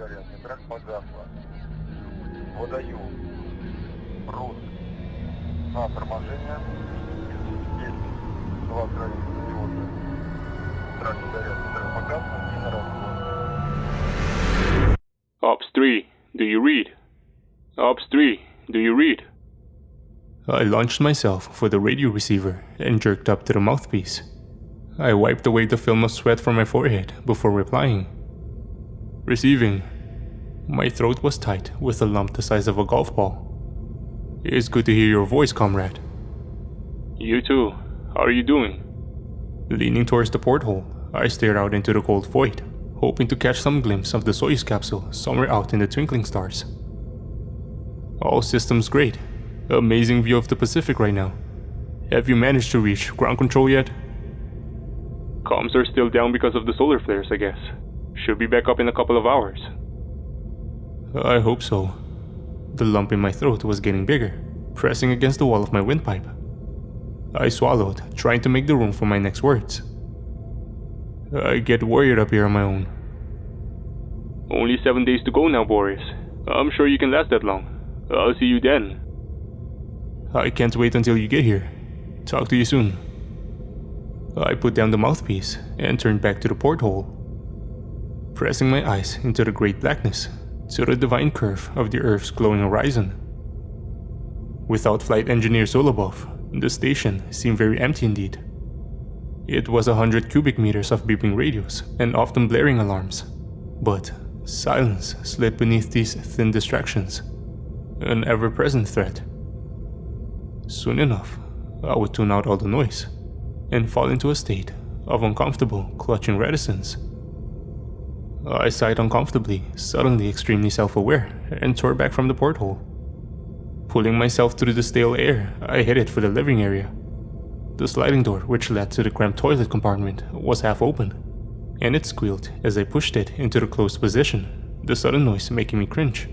сигаретный трак погасла. Выдаю. Рут. На торможение. Есть. 2 крайних диода. Трак сигаретный трак погасла и на развод. Ops 3, do you read? Ops 3, do you read? I launched myself for the radio receiver and jerked up to the mouthpiece. I wiped away the film of sweat from my forehead before replying. Receiving. My throat was tight with a lump the size of a golf ball. It's good to hear your voice, comrade. You too. How are you doing? Leaning towards the porthole, I stared out into the cold void, hoping to catch some glimpse of the Soyuz capsule somewhere out in the twinkling stars. All systems great. Amazing view of the Pacific right now. Have you managed to reach ground control yet? Comms are still down because of the solar flares, I guess. Should be back up in a couple of hours. I hope so. The lump in my throat was getting bigger, pressing against the wall of my windpipe. I swallowed, trying to make the room for my next words. I get worried up here on my own. Only 7 days to go now, Boris. I'm sure you can last that long. I'll see you then. I can't wait until you get here. Talk to you soon. I put down the mouthpiece and turned back to the porthole, pressing my eyes into the great blackness, to the divine curve of the Earth's glowing horizon. Without flight engineer Solobov, the station seemed very empty indeed. It was 100 cubic meters of beeping radios and often blaring alarms, but silence slid beneath these thin distractions, an ever-present threat. Soon enough, I would tune out all the noise and fall into a state of uncomfortable, clutching reticence. I sighed uncomfortably, suddenly extremely self-aware, and tore back from the porthole. Pulling myself through the stale air, I headed for the living area. The sliding door which led to the cramped toilet compartment was half open, and it squealed as I pushed it into the closed position, the sudden noise making me cringe.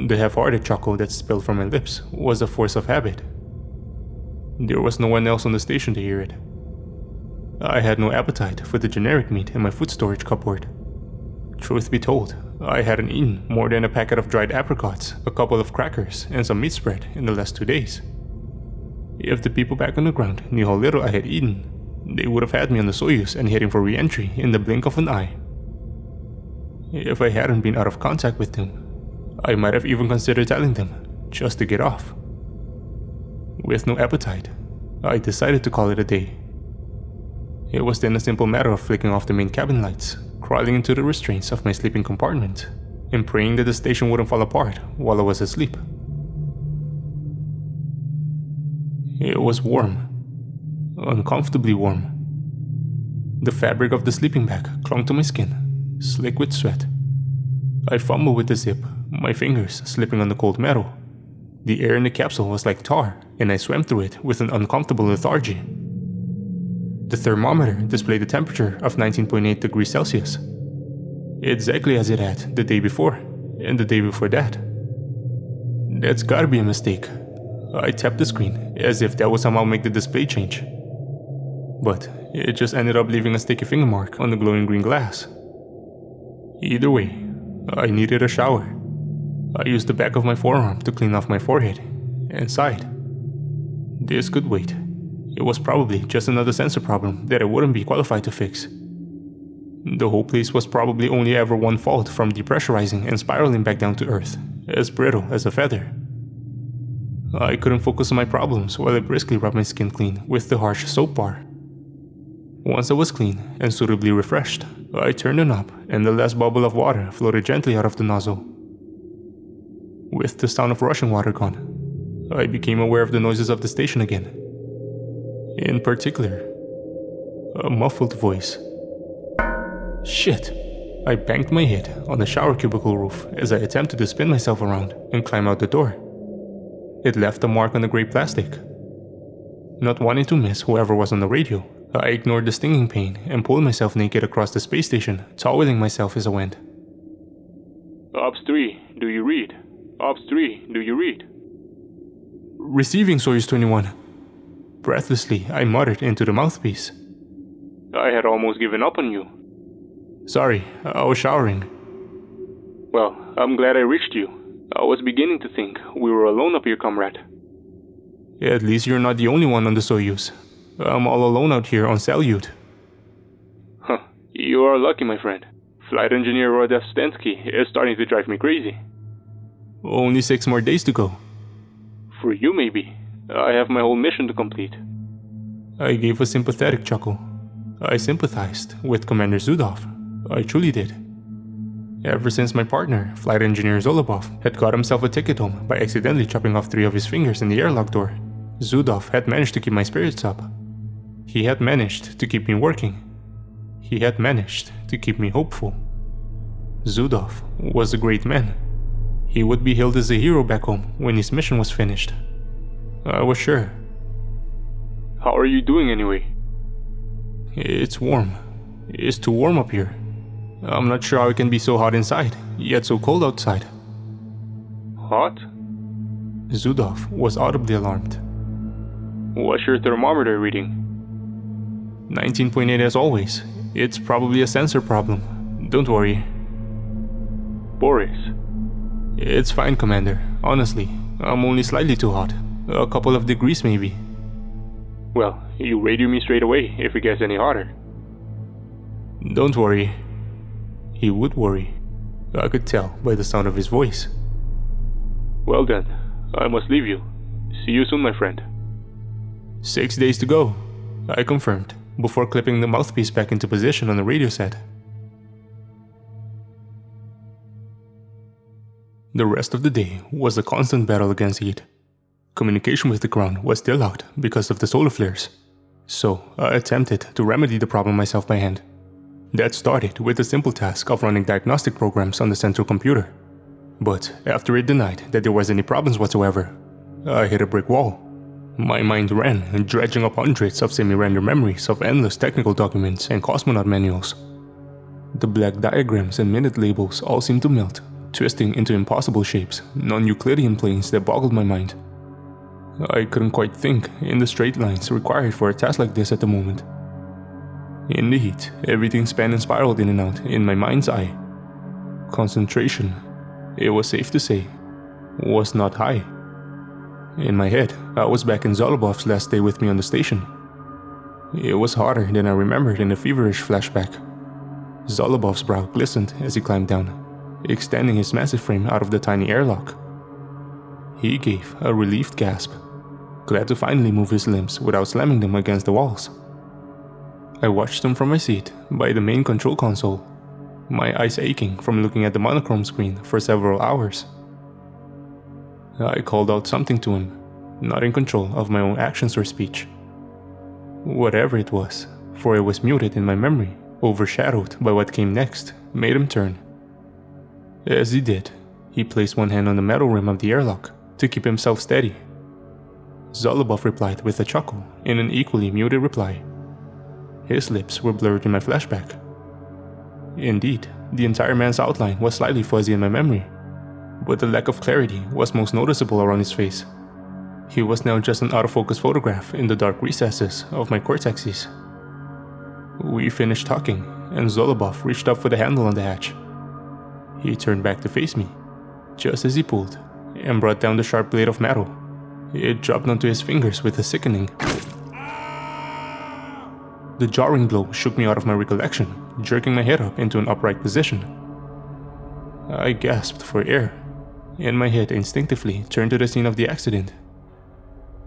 The half-hearted chuckle that spilled from my lips was a force of habit. There was no one else on the station to hear it. I had no appetite for the generic meat in my food storage cupboard. Truth be told, I hadn't eaten more than a packet of dried apricots, a couple of crackers, and some meat spread in the last 2 days. If the people back on the ground knew how little I had eaten, they would have had me on the Soyuz and heading for re-entry in the blink of an eye. If I hadn't been out of contact with them, I might have even considered telling them, just to get off. With no appetite, I decided to call it a day. It was then a simple matter of flicking off the main cabin lights, crawling into the restraints of my sleeping compartment, and praying that the station wouldn't fall apart while I was asleep. It was warm. Uncomfortably warm. The fabric of the sleeping bag clung to my skin, slick with sweat. I fumbled with the zip, my fingers slipping on the cold metal. The air in the capsule was like tar, and I swam through it with an uncomfortable lethargy. The thermometer displayed a temperature of 19.8 degrees Celsius, exactly as it had the day before, and the day before that. That's gotta be a mistake. I tapped the screen, as if that would somehow make the display change. But it just ended up leaving a sticky finger mark on the glowing green glass. Either way, I needed a shower. I used the back of my forearm to clean off my forehead, and sighed. This could wait. It was probably just another sensor problem that I wouldn't be qualified to fix. The whole place was probably only ever one fault from depressurizing and spiraling back down to Earth, as brittle as a feather. I couldn't focus on my problems while I briskly rubbed my skin clean with the harsh soap bar. Once I was clean and suitably refreshed, I turned the knob and the last bubble of water floated gently out of the nozzle. With the sound of rushing water gone, I became aware of the noises of the station again. In particular, a muffled voice. Shit! I banged my head on the shower cubicle roof as I attempted to spin myself around and climb out the door. It left a mark on the gray plastic. Not wanting to miss whoever was on the radio, I ignored the stinging pain and pulled myself naked across the space station, toweling myself as I went. Ops 3, do you read? Ops 3, do you read? Receiving Soyuz 21. Breathlessly, I muttered into the mouthpiece. I had almost given up on you. Sorry, I was showering. Well, I'm glad I reached you. I was beginning to think we were alone up here, comrade. At least you're not the only one on the Soyuz. I'm all alone out here on Salyut. Huh, you are lucky, my friend. Flight engineer Rodef Stensky is starting to drive me crazy. Only 6 more days to go. For you, maybe. I have my whole mission to complete. I gave a sympathetic chuckle. I sympathized with Commander Zudov. I truly did. Ever since my partner, Flight Engineer Zolobov, had got himself a ticket home by accidentally chopping off 3 of his fingers in the airlock door, Zudov had managed to keep my spirits up. He had managed to keep me working. He had managed to keep me hopeful. Zudov was a great man. He would be hailed as a hero back home when his mission was finished. I was sure. How are you doing anyway? It's warm. It's too warm up here. I'm not sure how it can be so hot inside, yet so cold outside. Hot? Zudov was audibly alarmed. What's your thermometer reading? 19.8 as always. It's probably a sensor problem. Don't worry. Boris. It's fine, Commander. Honestly, I'm only slightly too hot. A couple of degrees maybe. Well, you radio me straight away if it gets any hotter. Don't worry. He would worry. I could tell by the sound of his voice. Well then, I must leave you. See you soon, my friend. 6 days to go, I confirmed, before clipping the mouthpiece back into position on the radio set. The rest of the day was a constant battle against heat. Communication with the ground was still out because of the solar flares, so I attempted to remedy the problem myself by hand. That started with the simple task of running diagnostic programs on the central computer. But after it denied that there was any problems whatsoever, I hit a brick wall. My mind ran, dredging up hundreds of semi-random memories of endless technical documents and cosmonaut manuals. The black diagrams and minute labels all seemed to melt, twisting into impossible shapes, non-Euclidean planes that boggled my mind. I couldn't quite think in the straight lines required for a task like this at the moment. In the heat, everything span and spiraled in and out in my mind's eye. Concentration, it was safe to say, was not high. In my head, I was back in Zolobov's last day with me on the station. It was hotter than I remembered in a feverish flashback. Zolobov's brow glistened as he climbed down, extending his massive frame out of the tiny airlock. He gave a relieved gasp, glad to finally move his limbs without slamming them against the walls. I watched him from my seat by the main control console, my eyes aching from looking at the monochrome screen for several hours. I called out something to him, not in control of my own actions or speech. Whatever it was, for it was muted in my memory, overshadowed by what came next, made him turn. As he did, he placed one hand on the metal rim of the airlock to keep himself steady. Zolobov replied with a chuckle in an equally muted reply. His lips were blurred in my flashback. Indeed, the entire man's outline was slightly fuzzy in my memory, but the lack of clarity was most noticeable around his face. He was now just an out-of-focus photograph in the dark recesses of my cortexes. We finished talking, and Zolobov reached up for the handle on the hatch. He turned back to face me, just as he pulled, and brought down the sharp blade of metal. It dropped onto his fingers with a sickening. The jarring blow shook me out of my recollection, jerking my head up into an upright position. I gasped for air, and my head instinctively turned to the scene of the accident.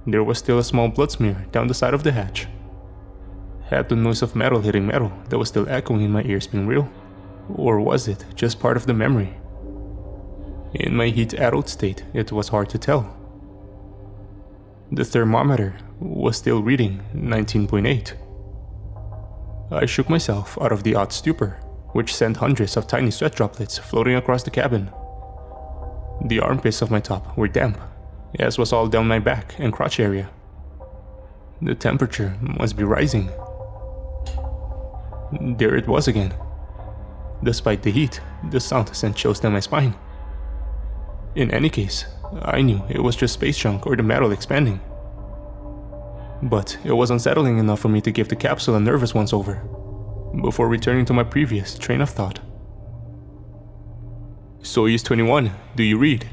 There was still a small blood smear down the side of the hatch. Had the noise of metal hitting metal that was still echoing in my ears been real? Or was it just part of the memory? In my heat-addled state, it was hard to tell. The thermometer was still reading 19.8. I shook myself out of the odd stupor, which sent hundreds of tiny sweat droplets floating across the cabin. The armpits of my top were damp, as was all down my back and crotch area. The temperature must be rising. There it was again. Despite the heat, the sound sent chills down my spine. In any case, I knew it was just space junk or the metal expanding. But it was unsettling enough for me to give the capsule a nervous once-over, before returning to my previous train of thought. Soyuz 21, do you read?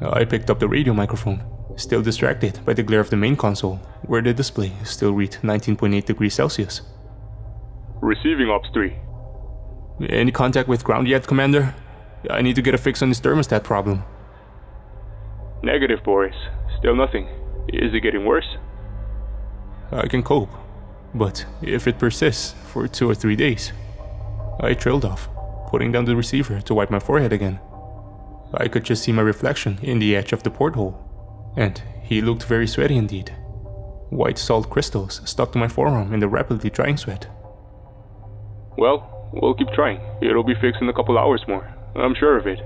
I picked up the radio microphone, still distracted by the glare of the main console, where the display still read 19.8 degrees Celsius. Receiving Ops 3. Any contact with ground yet, Commander? I need to get a fix on this thermostat problem. Negative, Boris. Still nothing. Is it getting worse? I can cope, but if it persists for 2 or 3 days... I trailed off, putting down the receiver to wipe my forehead again. I could just see my reflection in the edge of the porthole, and he looked very sweaty indeed. White salt crystals stuck to my forearm in the rapidly drying sweat. Well, we'll keep trying. It'll be fixed in a couple hours more. I'm sure of it.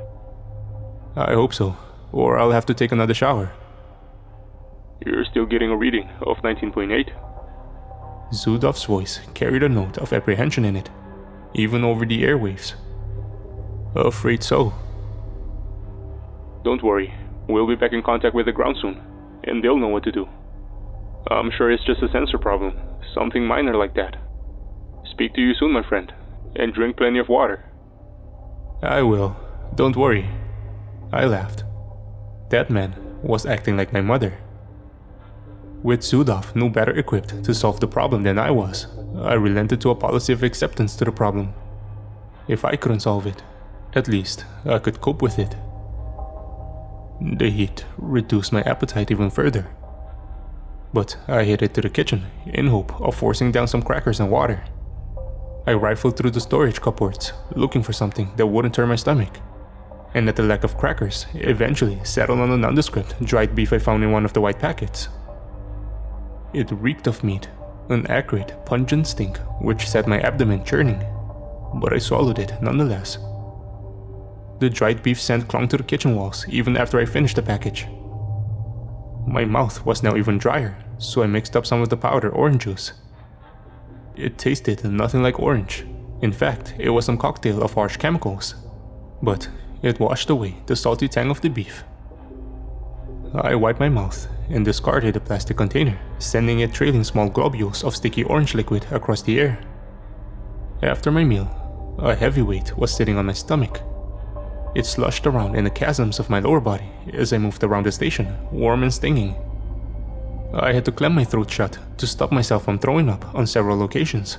I hope so, or I'll have to take another shower. You're still getting a reading of 19.8? Zudov's voice carried a note of apprehension in it, even over the airwaves. Afraid so. Don't worry, we'll be back in contact with the ground soon, and they'll know what to do. I'm sure it's just a sensor problem, something minor like that. Speak to you soon, my friend, and drink plenty of water. I will, don't worry. I laughed. That man was acting like my mother. With Zudov no better equipped to solve the problem than I was, I relented to a policy of acceptance to the problem. If I couldn't solve it, at least I could cope with it. The heat reduced my appetite even further. But I headed to the kitchen in hope of forcing down some crackers and water. I rifled through the storage cupboards, looking for something that wouldn't turn my stomach, and at the lack of crackers, eventually settled on a nondescript dried beef I found in one of the white packets. It reeked of meat, an acrid, pungent stink which set my abdomen churning, but I swallowed it nonetheless. The dried beef scent clung to the kitchen walls even after I finished the package. My mouth was now even drier, so I mixed up some of the powdered orange juice. It tasted nothing like orange. In fact, it was some cocktail of harsh chemicals, but it washed away the salty tang of the beef. I wiped my mouth and discarded the plastic container, sending it trailing small globules of sticky orange liquid across the air. After my meal, a heavy weight was sitting on my stomach. It sloshed around in the chasms of my lower body as I moved around the station, warm and stinging. I had to clamp my throat shut to stop myself from throwing up on several occasions.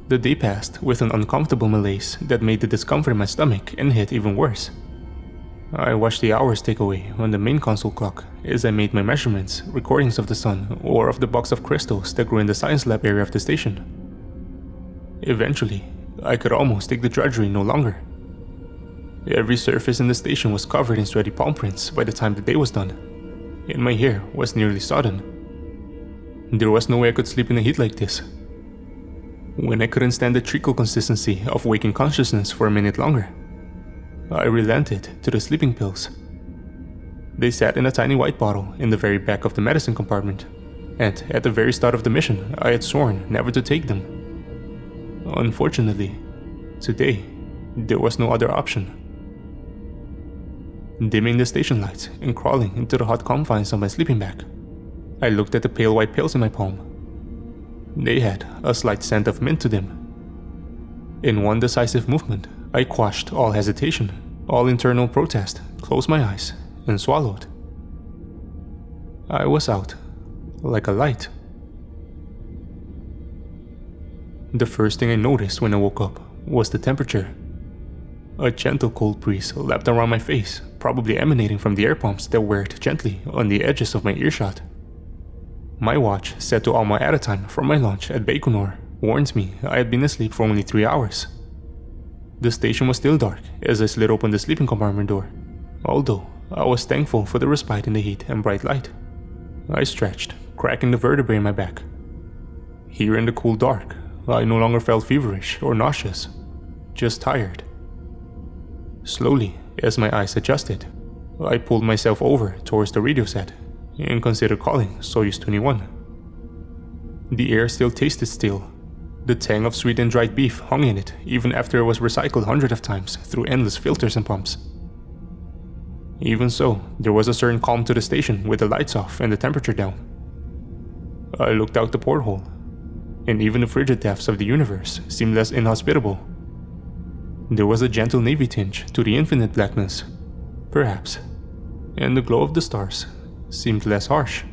The day passed with an uncomfortable malaise that made the discomfort in my stomach and head even worse. I watched the hours tick away on the main console clock as I made my measurements, recordings of the sun, or of the box of crystals that grew in the science lab area of the station. Eventually, I could almost take the drudgery no longer. Every surface in the station was covered in sweaty palm prints by the time the day was done, and my hair was nearly sodden. There was no way I could sleep in a heat like this. When I couldn't stand the treacle consistency of waking consciousness for a minute longer, I relented to the sleeping pills. They sat in a tiny white bottle in the very back of the medicine compartment, and at the very start of the mission, I had sworn never to take them. Unfortunately, today, there was no other option. Dimming the station lights and crawling into the hot confines of my sleeping bag, I looked at the pale white pills in my palm. They had a slight scent of mint to them. In one decisive movement, I quashed all hesitation, all internal protest, closed my eyes, and swallowed. I was out, like a light. The first thing I noticed when I woke up was the temperature. A gentle cold breeze lapped around my face, probably emanating from the air pumps that whirred gently on the edges of my earshot. My watch, set to Alma at a time from my lunch at Baikonur, warned me I had been asleep for only 3 hours. The station was still dark as I slid open the sleeping compartment door, although I was thankful for the respite in the heat and bright light. I stretched, cracking the vertebrae in my back. Here in the cool dark, I no longer felt feverish or nauseous, just tired. Slowly, as my eyes adjusted, I pulled myself over towards the radio set and considered calling Soyuz 21. The air still tasted stale. The tang of sweet and dried beef hung in it even after it was recycled hundreds of times through endless filters and pumps. Even so, there was a certain calm to the station with the lights off and the temperature down. I looked out the porthole, and even the frigid depths of the universe seemed less inhospitable. There was a gentle navy tinge to the infinite blackness, perhaps, and the glow of the stars seemed less harsh.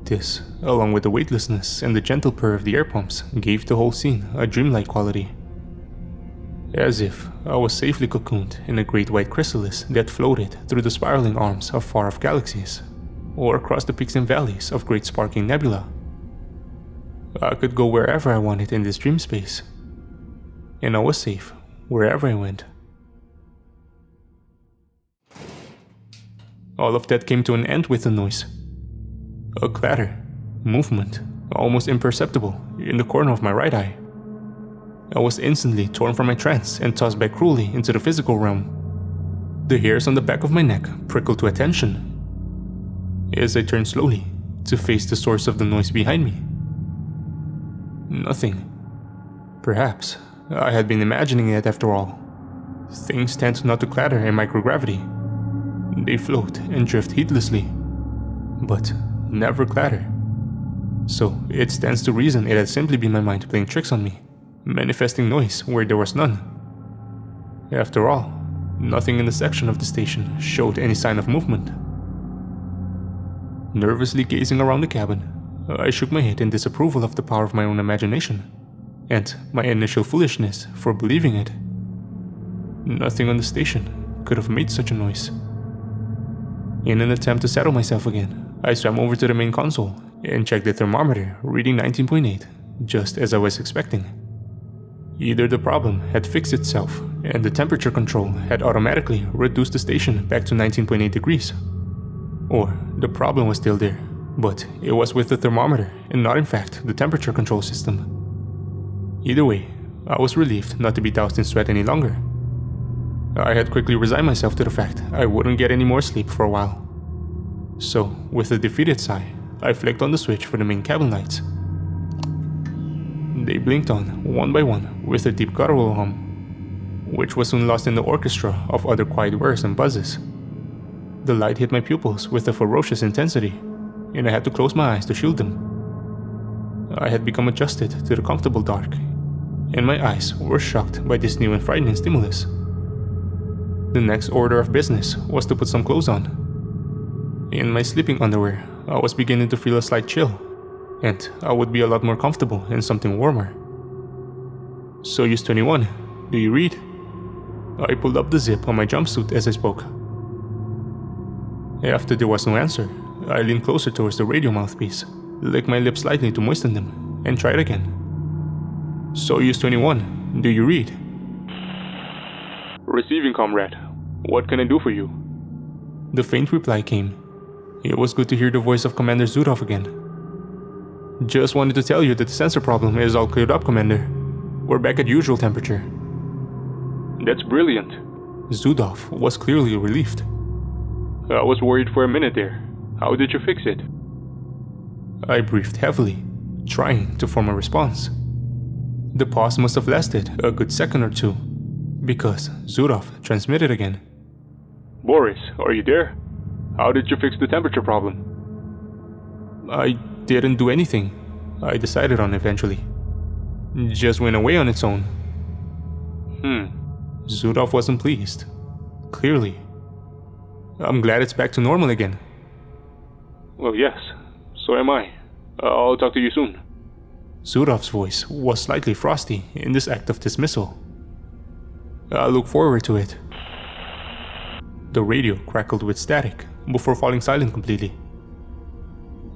This, along with the weightlessness and the gentle purr of the air pumps, gave the whole scene a dreamlike quality. As if I was safely cocooned in a great white chrysalis that floated through the spiraling arms of far-off galaxies, or across the peaks and valleys of great sparking nebula. I could go wherever I wanted in this dream space, and I was safe wherever I went. All of that came to an end with a noise. A clatter, movement, almost imperceptible, in the corner of my right eye. I was instantly torn from my trance and tossed back cruelly into the physical realm. The hairs on the back of my neck prickled to attention as I turned slowly to face the source of the noise behind me. Nothing. Perhaps I had been imagining it after all. Things tend not to clatter in microgravity. They float and drift heedlessly, but never clatter. So it stands to reason it had simply been my mind playing tricks on me, manifesting noise where there was none. After all, nothing in the section of the station showed any sign of movement. Nervously gazing around the cabin, I shook my head in disapproval of the power of my own imagination, and my initial foolishness for believing it. Nothing on the station could have made such a noise. In an attempt to settle myself again, I swam over to the main console and checked the thermometer, reading 19.8, just as I was expecting. Either the problem had fixed itself and the temperature control had automatically reduced the station back to 19.8 degrees, or the problem was still there, but it was with the thermometer and not in fact the temperature control system. Either way, I was relieved not to be doused in sweat any longer. I had quickly resigned myself to the fact I wouldn't get any more sleep for a while. So, with a defeated sigh, I flicked on the switch for the main cabin lights. They blinked on, one by one, with a deep guttural hum, which was soon lost in the orchestra of other quiet whirs and buzzes. The light hit my pupils with a ferocious intensity, and I had to close my eyes to shield them. I had become adjusted to the comfortable dark, and my eyes were shocked by this new and frightening stimulus. The next order of business was to put some clothes on. In my sleeping underwear, I was beginning to feel a slight chill, and I would be a lot more comfortable in something warmer. Soyuz 21, do you read? I pulled up the zip on my jumpsuit as I spoke. After there was no answer, I leaned closer towards the radio mouthpiece, licked my lips slightly to moisten them, and tried again. Soyuz 21, do you read? Receiving, comrade. What can I do for you? The faint reply came. It was good to hear the voice of Commander Zudov again. Just wanted to tell you that the sensor problem is all cleared up, Commander. We're back at usual temperature. That's brilliant. Zudov was clearly relieved. I was worried for a minute there. How did you fix it? I breathed heavily, trying to form a response. The pause must have lasted a good second or two, because Zudov transmitted again. Boris, are you there? How did you fix the temperature problem? I didn't do anything, I decided on eventually. Just went away on its own. Zudov wasn't pleased. Clearly. I'm glad it's back to normal again. Well, yes, so am I. I'll talk to you soon. Zudov's voice was slightly frosty in this act of dismissal. I look forward to it. The radio crackled with static before falling silent completely.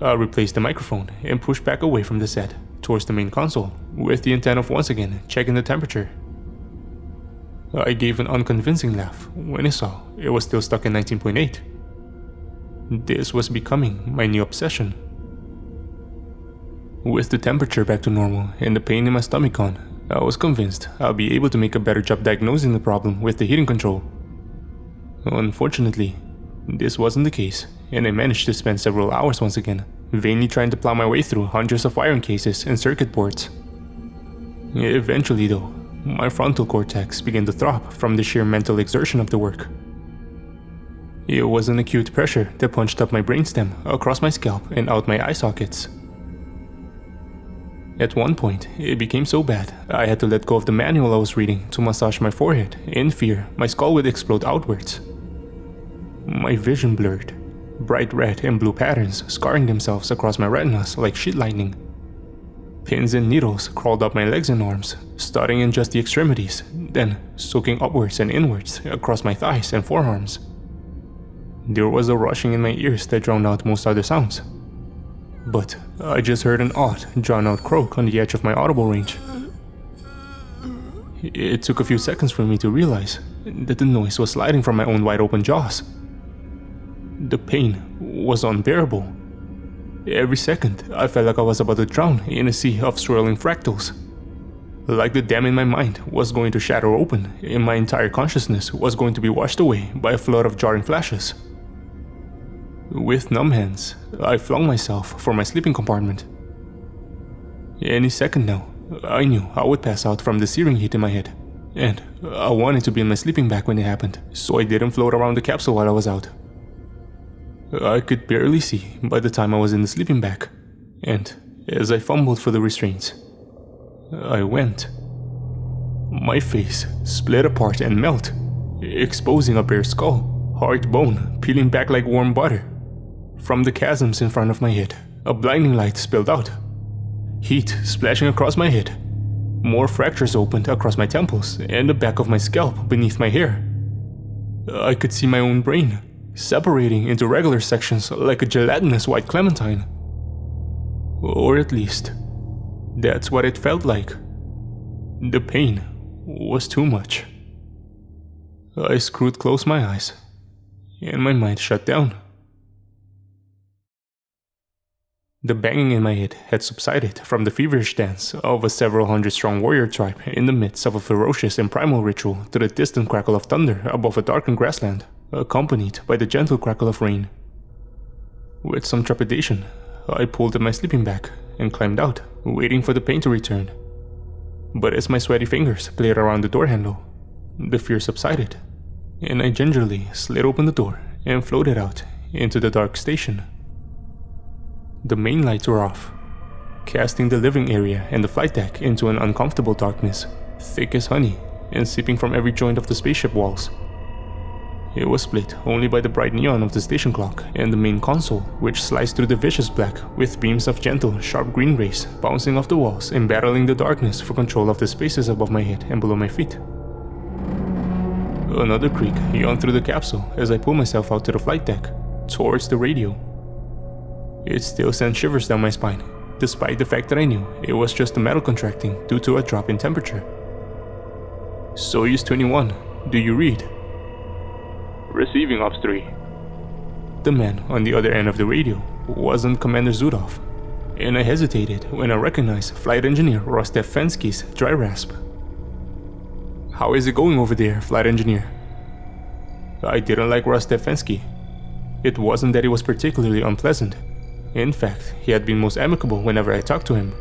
I replaced the microphone and pushed back away from the set towards the main console with the intent of once again checking the temperature. I gave an unconvincing laugh when I saw it was still stuck in 19.8. This was becoming my new obsession. With the temperature back to normal and the pain in my stomach gone, I was convinced I'll be able to make a better job diagnosing the problem with the heating control. Unfortunately, this wasn't the case, and I managed to spend several hours once again, vainly trying to plow my way through hundreds of wiring cases and circuit boards. Eventually though, my frontal cortex began to throb from the sheer mental exertion of the work. It was an acute pressure that punched up my brainstem, across my scalp and out my eye sockets. At one point, it became so bad, I had to let go of the manual I was reading to massage my forehead. In fear, my skull would explode outwards. My vision blurred. Bright red and blue patterns scarring themselves across my retinas like sheet lightning. Pins and needles crawled up my legs and arms, starting in just the extremities, then soaking upwards and inwards across my thighs and forearms. There was a rushing in my ears that drowned out most other sounds. But I just heard an odd, drawn-out croak on the edge of my audible range. It took a few seconds for me to realize that the noise was sliding from my own wide-open jaws. The pain was unbearable. Every second, I felt like I was about to drown in a sea of swirling fractals. Like the dam in my mind was going to shatter open, and my entire consciousness was going to be washed away by a flood of jarring flashes. With numb hands, I flung myself for my sleeping compartment. Any second now, I knew I would pass out from the searing heat in my head, and I wanted to be in my sleeping bag when it happened, so I didn't float around the capsule while I was out. I could barely see by the time I was in the sleeping bag, and as I fumbled for the restraints, I went. My face split apart and melt, exposing a bare skull, hard bone peeling back like warm butter. From the chasms in front of my head, a blinding light spilled out. Heat splashing across my head. More fractures opened across my temples and the back of my scalp beneath my hair. I could see my own brain, separating into regular sections like a gelatinous white clementine. Or at least, that's what it felt like. The pain was too much. I screwed close my eyes, and my mind shut down. The banging in my head had subsided from the feverish dance of a several hundred-strong warrior tribe in the midst of a ferocious and primal ritual to the distant crackle of thunder above a darkened grassland, accompanied by the gentle crackle of rain. With some trepidation, I pulled at my sleeping bag and climbed out, waiting for the pain to return. But as my sweaty fingers played around the door handle, the fear subsided, and I gingerly slid open the door and floated out into the dark station. The main lights were off, casting the living area and the flight deck into an uncomfortable darkness, thick as honey and seeping from every joint of the spaceship walls. It was split only by the bright neon of the station clock and the main console, which sliced through the vicious black with beams of gentle, sharp green rays bouncing off the walls and battling the darkness for control of the spaces above my head and below my feet. Another creak yawned through the capsule as I pulled myself out to the flight deck, towards the radio. It still sent shivers down my spine, despite the fact that I knew it was just the metal contracting due to a drop in temperature. Soyuz 21, do you read? Receiving Ops 3. The man on the other end of the radio wasn't Commander Zudov, and I hesitated when I recognized Flight Engineer Rostef Fensky's dry rasp. How is it going over there, Flight Engineer? I didn't like Rostef Fensky. It wasn't that he was particularly unpleasant. In fact, he had been most amicable whenever I talked to him.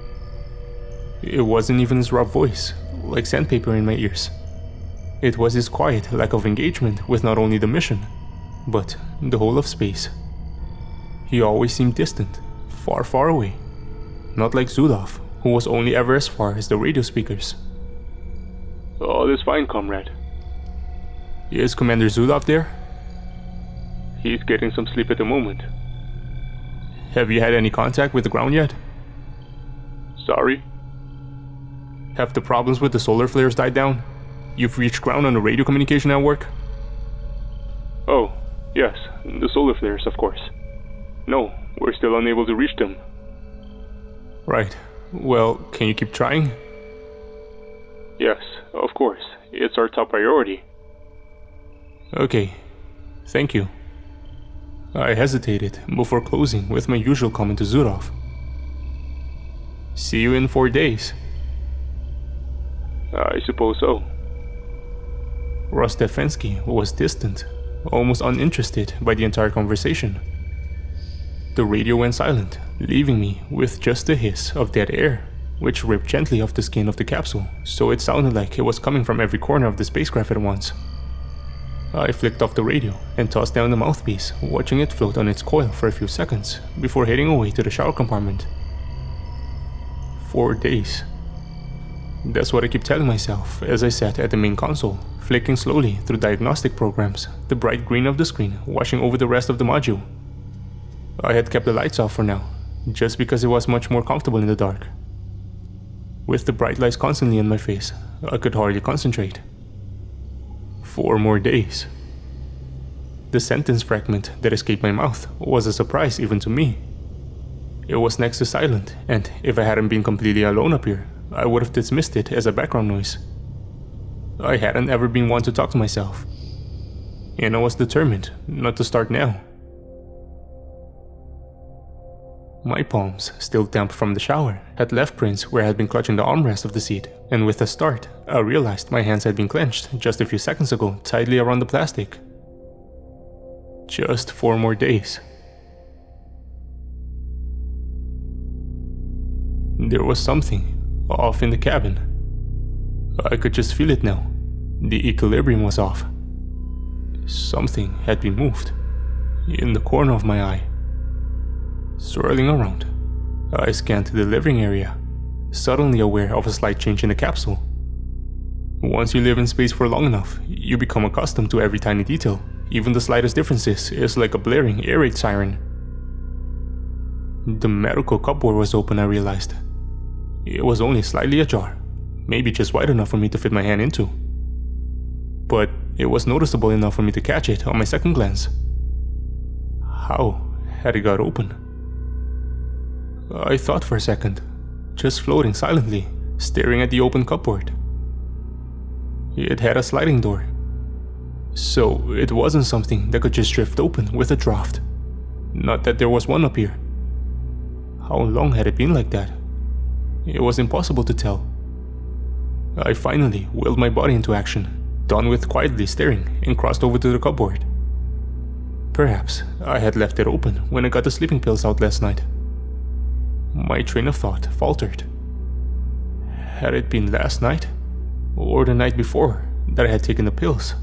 It wasn't even his rough voice, like sandpaper in my ears. It was his quiet lack of engagement with not only the mission, but the whole of space. He always seemed distant, far, far away. Not like Zudov, who was only ever as far as the radio speakers. All is fine, comrade. Is Commander Zudov there? He's getting some sleep at the moment. Have you had any contact with the ground yet? Sorry? Have the problems with the solar flares died down? You've reached ground on the radio communication network? Oh, yes, the solar flares, of course. No, we're still unable to reach them. Right. Well, can you keep trying? Yes, of course. It's our top priority. Okay. Thank you. I hesitated before closing with my usual comment to Zudov. See you in 4 days. I suppose so. Rostef Fensky was distant, almost uninterested by the entire conversation. The radio went silent, leaving me with just the hiss of dead air, which ripped gently off the skin of the capsule, so it sounded like it was coming from every corner of the spacecraft at once. I flicked off the radio and tossed down the mouthpiece, watching it float on its coil for a few seconds before heading away to the shower compartment. 4 days. That's what I keep telling myself as I sat at the main console, flicking slowly through diagnostic programs, the bright green of the screen washing over the rest of the module. I had kept the lights off for now, just because it was much more comfortable in the dark. With the bright lights constantly in my face, I could hardly concentrate. 4 more days. The sentence fragment that escaped my mouth was a surprise even to me. It was next to silent, and if I hadn't been completely alone up here, I would have dismissed it as a background noise. I hadn't ever been one to talk to myself, and I was determined not to start now. My palms, still damp from the shower, had left prints where I had been clutching the armrest of the seat, and with a start, I realized my hands had been clenched just a few seconds ago tightly around the plastic. Just 4 more days. There was something off in the cabin. I could just feel it now. The equilibrium was off. Something had been moved in the corner of my eye. Swirling around, I scanned the living area, suddenly aware of a slight change in the capsule. Once you live in space for long enough, you become accustomed to every tiny detail. Even the slightest differences is like a blaring air raid siren. The medical cupboard was open, I realized. It was only slightly ajar, maybe just wide enough for me to fit my hand into. But it was noticeable enough for me to catch it on my second glance. How had it got open? I thought for a second, just floating silently, staring at the open cupboard. It had a sliding door, so it wasn't something that could just drift open with a draft. Not that there was one up here. How long had it been like that? It was impossible to tell. I finally willed my body into action, done with quietly staring, and crossed over to the cupboard. Perhaps I had left it open when I got the sleeping pills out last night. My train of thought faltered. Had it been last night, or the night before, that I had taken the pills?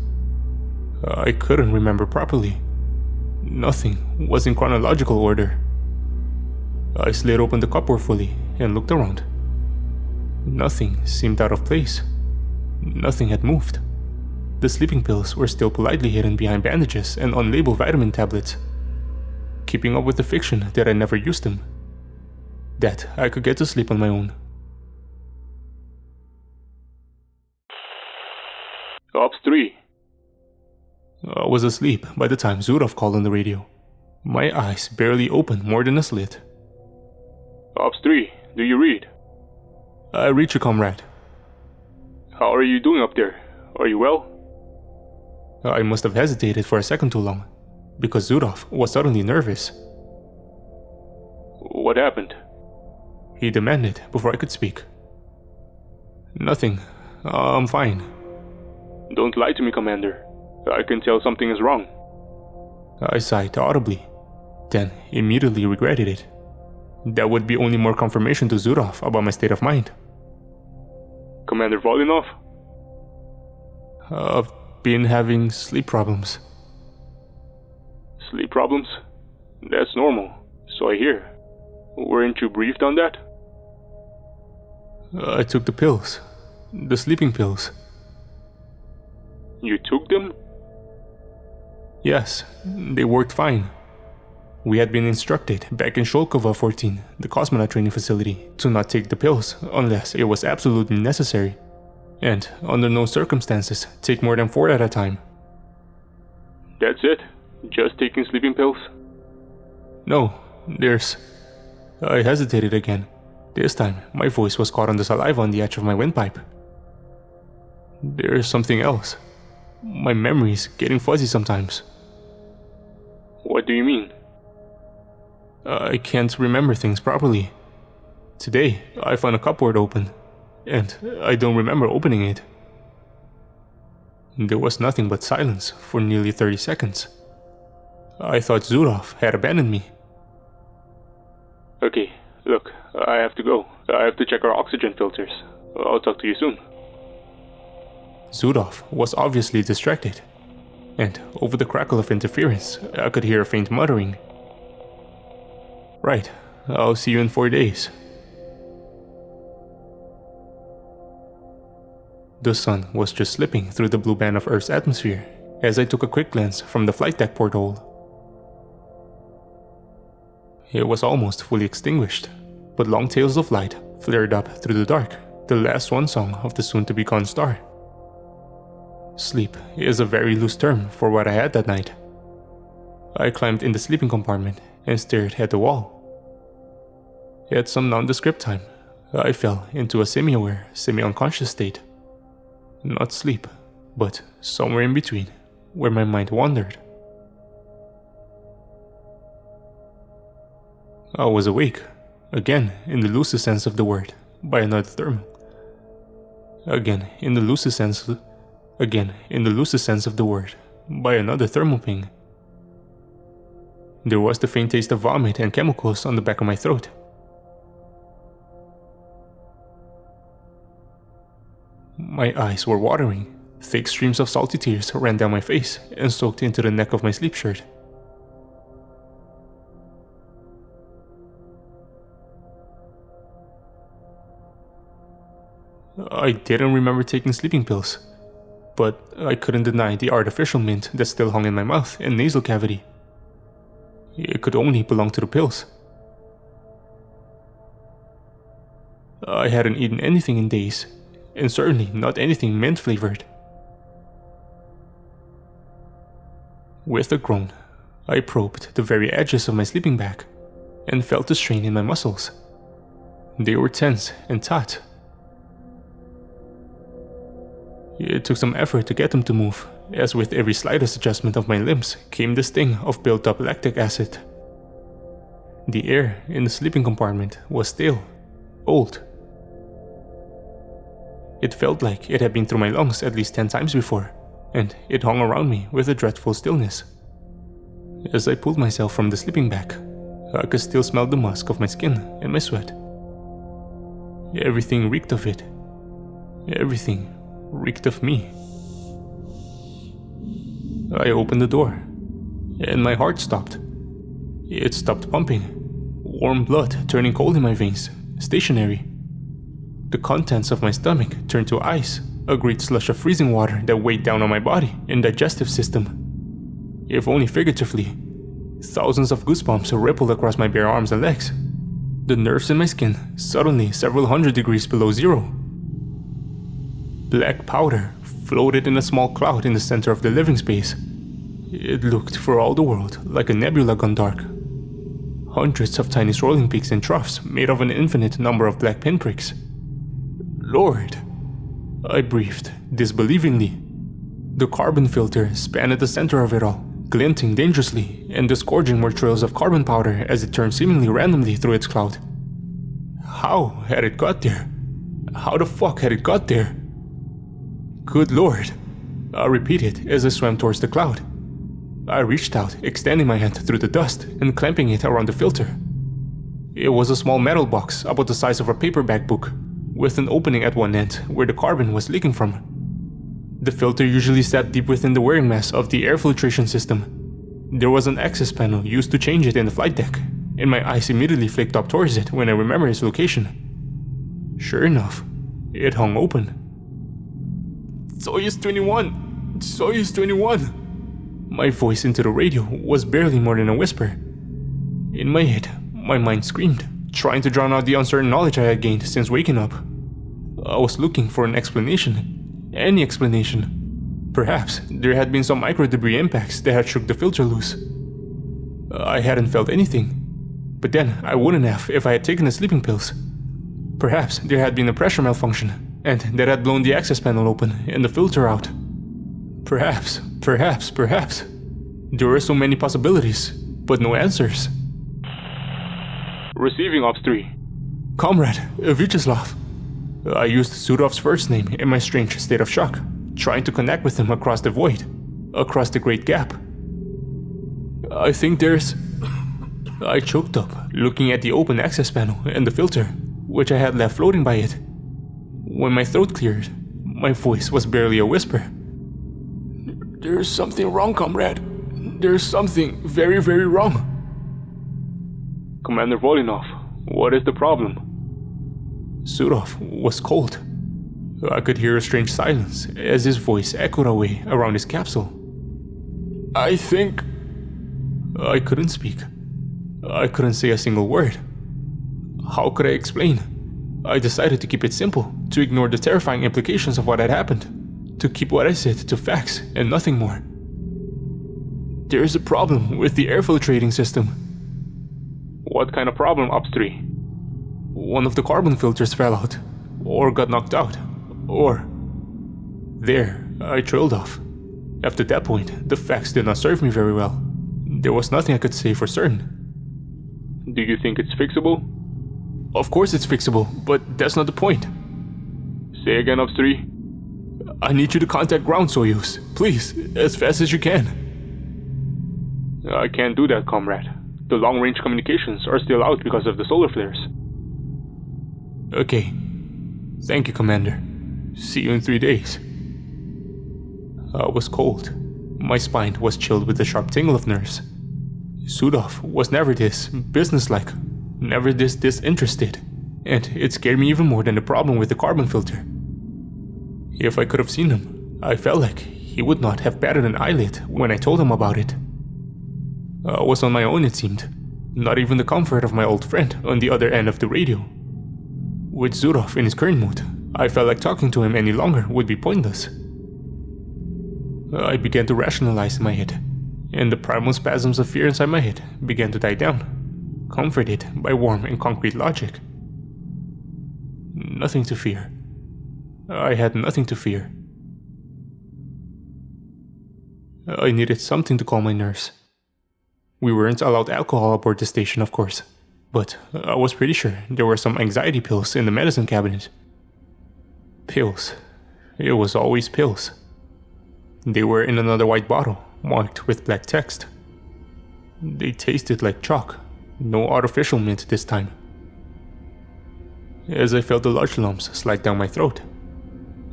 I couldn't remember properly. Nothing was in chronological order. I slid open the cupboard fully and looked around. Nothing seemed out of place. Nothing had moved. The sleeping pills were still politely hidden behind bandages and unlabeled vitamin tablets, keeping up with the fiction that I never used them, that I could get to sleep on my own. Ops 3. I was asleep by the time Zurov called on the radio. My eyes barely opened more than a slit. Ops 3, do you read? I read you, comrade. How are you doing up there? Are you well? I must have hesitated for a second too long, because Zurov was suddenly nervous. What happened? He demanded before I could speak. Nothing. I'm fine. Don't lie to me, Commander. I can tell something is wrong. I sighed audibly, then immediately regretted it. That would be only more confirmation to Zurov about my state of mind. Commander Volinov? I've been having sleep problems. Sleep problems? That's normal, so I hear. Weren't you briefed on that? I took the pills. The sleeping pills. You took them? Yes, they worked fine. We had been instructed back in Sholkova 14, the Cosmonaut training facility, to not take the pills unless it was absolutely necessary, and under no circumstances take more than 4 at a time. That's it? Just taking sleeping pills? No, there's... I hesitated again. This time, my voice was caught on the saliva on the edge of my windpipe. There's something else. My memory's getting fuzzy sometimes. What do you mean? I can't remember things properly. Today, I found a cupboard open, and I don't remember opening it. There was nothing but silence for nearly 30 seconds. I thought Zurov had abandoned me. Okay, look, I have to go. I have to check our oxygen filters. I'll talk to you soon. Zurov was obviously distracted, and over the crackle of interference, I could hear a faint muttering. Right, I'll see you in 4 days. The sun was just slipping through the blue band of Earth's atmosphere as I took a quick glance from the flight deck porthole. It was almost fully extinguished, but long tails of light flared up through the dark, the last swan song of the soon-to-be-gone star. Sleep is a very loose term for what I had that night. I climbed in the sleeping compartment and stared at the wall. At some nondescript time, I fell into a semi-aware, semi-unconscious state. Not sleep, but somewhere in between, where my mind wandered. I was awake, again in the loosest sense of the word, by another thermal. Again in the loosest sense of the word, by another thermal ping. There was the faint taste of vomit and chemicals on the back of my throat. My eyes were watering. Thick streams of salty tears ran down my face and soaked into the neck of my sleep shirt. I didn't remember taking sleeping pills, but I couldn't deny the artificial mint that still hung in my mouth and nasal cavity. It could only belong to the pills. I hadn't eaten anything in days, and certainly not anything mint flavored. With a groan, I probed the very edges of my sleeping bag and felt the strain in my muscles. They were tense and taut. It took some effort to get them to move, as with every slightest adjustment of my limbs came the sting of built-up lactic acid. The air in the sleeping compartment was stale, old. It felt like it had been through my lungs at least 10 times before, and it hung around me with a dreadful stillness. As I pulled myself from the sleeping bag, I could still smell the musk of my skin and my sweat. Everything reeked of it. Everything reeked of me. I opened the door, and my heart stopped. It stopped pumping, warm blood turning cold in my veins, stationary. The contents of my stomach turned to ice, a great slush of freezing water that weighed down on my body and digestive system. If only figuratively, thousands of goosebumps rippled across my bare arms and legs. The nerves in my skin suddenly several hundred degrees below zero. Black powder floated in a small cloud in the center of the living space. It looked for all the world like a nebula gone dark. Hundreds of tiny swirling peaks and troughs made of an infinite number of black pinpricks. Lord, I breathed disbelievingly. The carbon filter spanned at the center of it all, glinting dangerously and disgorging more trails of carbon powder as it turned seemingly randomly through its cloud. How had it got there? How the fuck had it got there? Good Lord, I repeated as I swam towards the cloud. I reached out, extending my hand through the dust and clamping it around the filter. It was a small metal box about the size of a paperback book, with an opening at one end where the carbon was leaking from. The filter usually sat deep within the wearing mass of the air filtration system. There was an access panel used to change it in the flight deck, and my eyes immediately flicked up towards it when I remembered its location. Sure enough, it hung open. Soyuz 21! Soyuz 21! My voice into the radio was barely more than a whisper. In my head, my mind screamed, trying to drown out the uncertain knowledge I had gained since waking up. I was looking for an explanation. Any explanation. Perhaps there had been some micro-debris impacts that had shook the filter loose. I hadn't felt anything. But then I wouldn't have if I had taken the sleeping pills. Perhaps there had been a pressure malfunction, and that had blown the access panel open and the filter out. Perhaps. There were so many possibilities, but no answers. Receiving Ops 3. Comrade, Vyacheslav. I used Surov's first name in my strange state of shock, trying to connect with him across the void, across the great gap. I think there's... I choked up, looking at the open access panel and the filter, which I had left floating by it. When my throat cleared, my voice was barely a whisper. There's something wrong, comrade. There's something very, very wrong. Commander Volinov, what is the problem? Surov was cold. I could hear a strange silence as his voice echoed away around his capsule. I think... I couldn't speak. I couldn't say a single word. How could I explain? I decided to keep it simple, to ignore the terrifying implications of what had happened, to keep what I said to facts and nothing more. There is a problem with the air filtrating system. What kind of problem, Ops 3? One of the carbon filters fell out, or got knocked out, or... There, I trailed off. After that point, the facts did not serve me very well. There was nothing I could say for certain. Do you think it's fixable? Of course it's fixable, but that's not the point. Say again, Ops 3. I need you to contact ground Soyuz, please, as fast as you can. I can't do that, comrade. The long-range communications are still out because of the solar flares. Okay. Thank you, Commander. See you in 3 days. I was cold. My spine was chilled with a sharp tingle of nerves. Sudov was never this businesslike, never this disinterested, and it scared me even more than the problem with the carbon filter. If I could have seen him, I felt like he would not have batted an eyelid when I told him about it. I was on my own, it seemed. Not even the comfort of my old friend on the other end of the radio. With Zurov in his current mood, I felt like talking to him any longer would be pointless. I began to rationalize in my head, and the primal spasms of fear inside my head began to die down, comforted by warm and concrete logic. Nothing to fear. I had nothing to fear. I needed something to calm my nerves. We weren't allowed alcohol aboard the station, of course, but I was pretty sure there were some anxiety pills in the medicine cabinet. Pills. It was always pills. They were in another white bottle, marked with black text. They tasted like chalk, no artificial mint this time. As I felt the large lumps slide down my throat,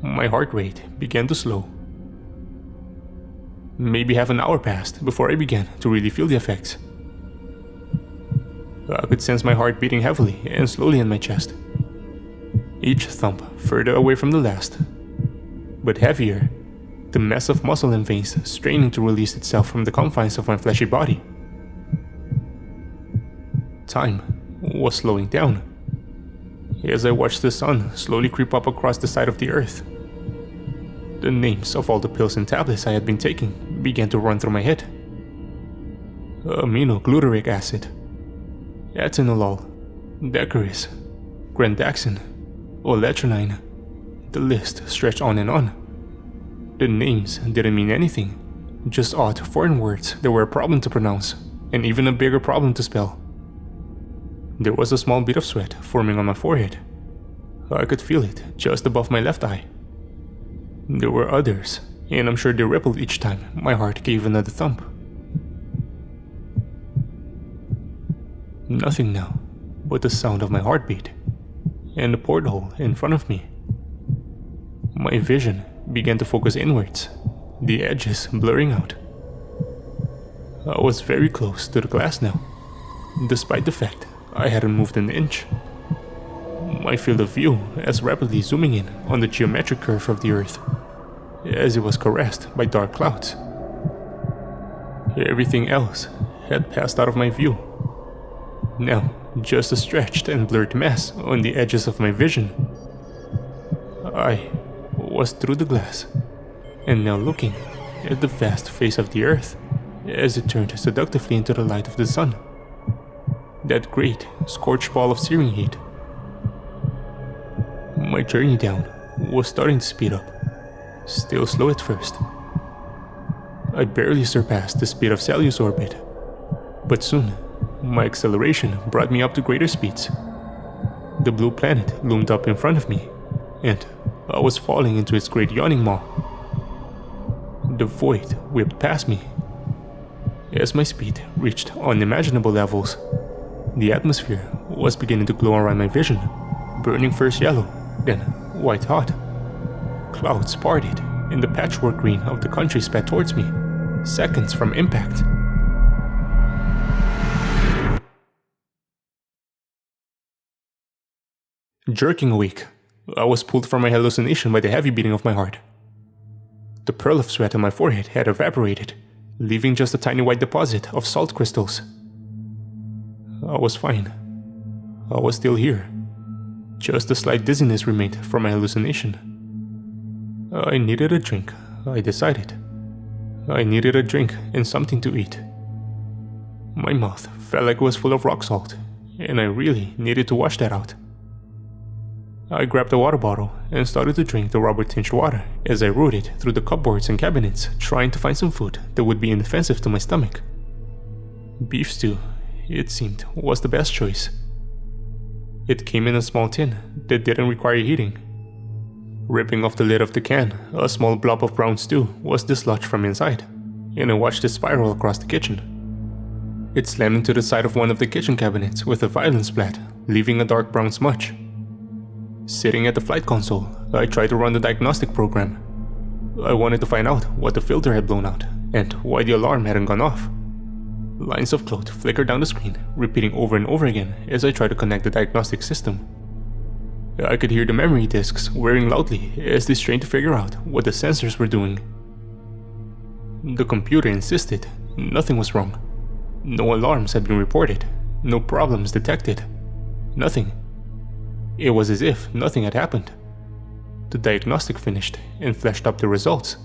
my heart rate began to slow. Maybe half an hour passed before I began to really feel the effects. I could sense my heart beating heavily and slowly in my chest. Each thump further away from the last, but heavier, the mass of muscle and veins straining to release itself from the confines of my fleshy body. Time was slowing down as I watched the sun slowly creep up across the side of the earth. The names of all the pills and tablets I had been taking began to run through my head. Aminoglutaric acid, atenolol, Decaris, Grandaxin, Oletronine. The list stretched on and on. The names didn't mean anything, just odd foreign words that were a problem to pronounce, and even a bigger problem to spell. There was a small bit of sweat forming on my forehead. I could feel it just above my left eye. There were others, and I'm sure they rippled each time my heart gave another thump. Nothing now but the sound of my heartbeat, and the porthole in front of me. My vision began to focus inwards, the edges blurring out. I was very close to the glass now, despite the fact I hadn't moved an inch. My field of view was rapidly zooming in on the geometric curve of the Earth, as it was caressed by dark clouds. Everything else had passed out of my view. Now, just a stretched and blurred mass on the edges of my vision. I was through the glass, and now looking at the vast face of the Earth as it turned seductively into the light of the sun. That great, scorched ball of searing heat. My journey down was starting to speed up, still slow at first. I barely surpassed the speed of Salyut's orbit, but soon my acceleration brought me up to greater speeds. The blue planet loomed up in front of me, and I was falling into its great yawning maw. The void whipped past me. As my speed reached unimaginable levels, the atmosphere was beginning to glow around my vision, burning first yellow, then white hot. Clouds parted, and the patchwork green of the country sped towards me, seconds from impact. Jerking awake, I was pulled from my hallucination by the heavy beating of my heart. The pearl of sweat on my forehead had evaporated, leaving just a tiny white deposit of salt crystals. I was fine. I was still here. Just a slight dizziness remained from my hallucination. I needed a drink, I decided. I needed a drink and something to eat. My mouth felt like it was full of rock salt, and I really needed to wash that out. I grabbed a water bottle and started to drink the rubber-tinged water as I rooted through the cupboards and cabinets, trying to find some food that would be inoffensive to my stomach. Beef stew, it seemed, was the best choice. It came in a small tin that didn't require heating. Ripping off the lid of the can, a small blob of brown stew was dislodged from inside, and I watched it spiral across the kitchen. It slammed into the side of one of the kitchen cabinets with a violent splat, leaving a dark brown smudge. Sitting at the flight console, I tried to run the diagnostic program. I wanted to find out what the filter had blown out, and why the alarm hadn't gone off. Lines of cloth flickered down the screen, repeating over and over again as I tried to connect the diagnostic system. I could hear the memory disks whirring loudly as they strained to figure out what the sensors were doing. The computer insisted nothing was wrong. No alarms had been reported, no problems detected, nothing. It was as if nothing had happened. The diagnostic finished and flashed up the results.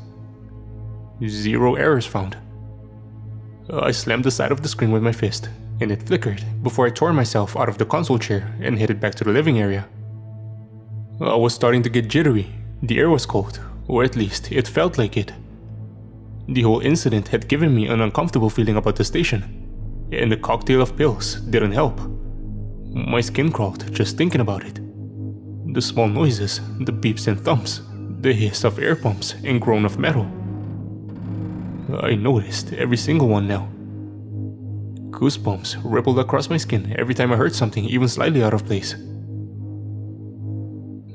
0 errors found. I slammed the side of the screen with my fist, and it flickered before I tore myself out of the console chair and headed back to the living area. I was starting to get jittery. The air was cold, or at least it felt like it. The whole incident had given me an uncomfortable feeling about the station, and the cocktail of pills didn't help. My skin crawled just thinking about it. The small noises, the beeps and thumps, the hiss of air pumps and groan of metal. I noticed every single one now. Goosebumps rippled across my skin every time I heard something even slightly out of place.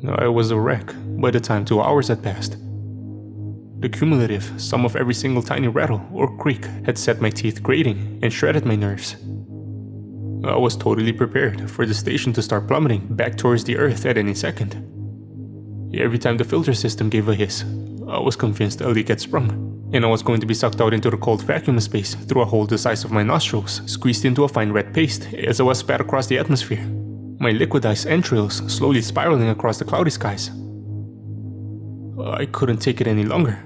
I was a wreck by the time 2 hours had passed. The cumulative sum of every single tiny rattle or creak had set my teeth grating and shredded my nerves. I was totally prepared for the station to start plummeting back towards the earth at any second. Every time the filter system gave a hiss, I was convinced a leak had sprung, and I was going to be sucked out into the cold vacuum space through a hole the size of my nostrils, squeezed into a fine red paste as I was spat across the atmosphere, my liquidized entrails slowly spiraling across the cloudy skies. I couldn't take it any longer.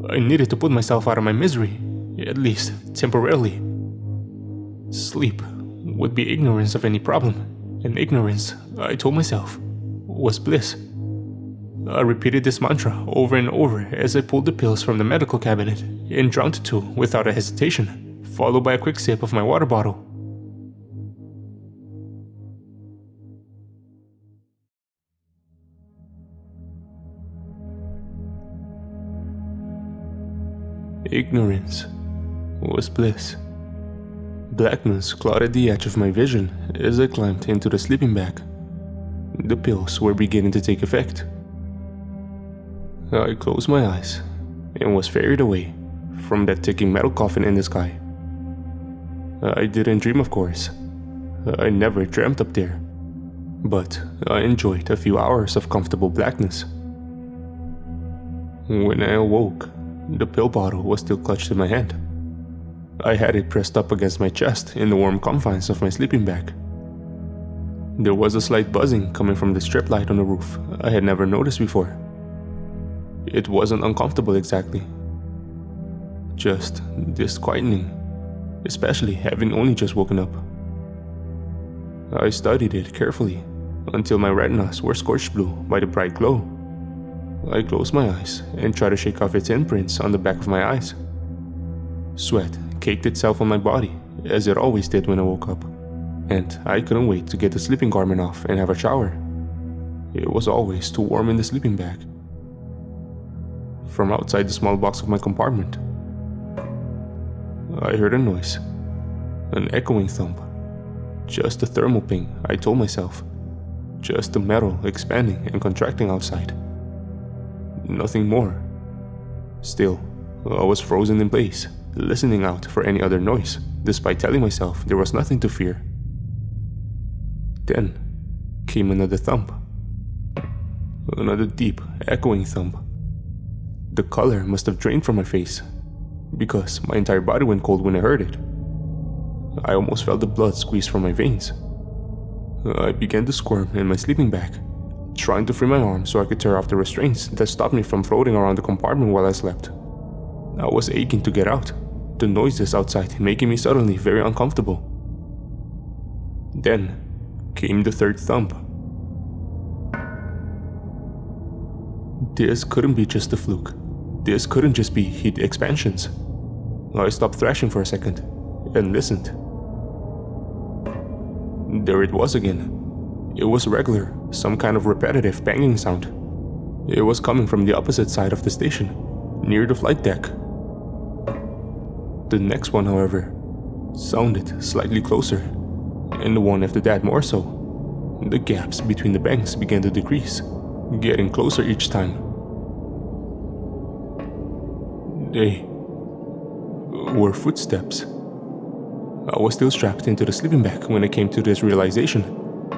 I needed to put myself out of my misery, at least temporarily. Sleep would be ignorance of any problem, and ignorance, I told myself, was bliss. I repeated this mantra over and over as I pulled the pills from the medical cabinet and drowned the two without a hesitation, followed by a quick sip of my water bottle. Ignorance was bliss. Blackness clouded the edge of my vision as I climbed into the sleeping bag. The pills were beginning to take effect. I closed my eyes and was ferried away from that ticking metal coffin in the sky. I didn't dream, of course. I never dreamt up there. But I enjoyed a few hours of comfortable blackness. When I awoke, the pill bottle was still clutched in my hand. I had it pressed up against my chest in the warm confines of my sleeping bag. There was a slight buzzing coming from the strip light on the roof I had never noticed before. It wasn't uncomfortable exactly. Just disquieting, especially having only just woken up. I studied it carefully until my retinas were scorched blue by the bright glow. I closed my eyes and tried to shake off its imprints on the back of my eyes. Sweat caked itself on my body, as it always did when I woke up, and I couldn't wait to get the sleeping garment off and have a shower. It was always too warm in the sleeping bag. From outside the small box of my compartment, I heard a noise, an echoing thump. Just a thermal ping, I told myself. Just the metal expanding and contracting outside. Nothing more. Still, I was frozen in place, listening out for any other noise, despite telling myself there was nothing to fear. Then came another thump. Another deep, echoing thump. The color must have drained from my face, because my entire body went cold when I heard it. I almost felt the blood squeeze from my veins. I began to squirm in my sleeping bag, trying to free my arm so I could tear off the restraints that stopped me from floating around the compartment while I slept. I was aching to get out, the noises outside making me suddenly very uncomfortable. Then came the third thump. This couldn't be just a fluke. This couldn't just be heat expansions. I stopped thrashing for a second and listened. There it was again. It was regular, some kind of repetitive banging sound. It was coming from the opposite side of the station, near the flight deck. The next one, however, sounded slightly closer, and the one after that more so. The gaps between the bangs began to decrease, getting closer each time. They were footsteps. I was still strapped into the sleeping bag when I came to this realization,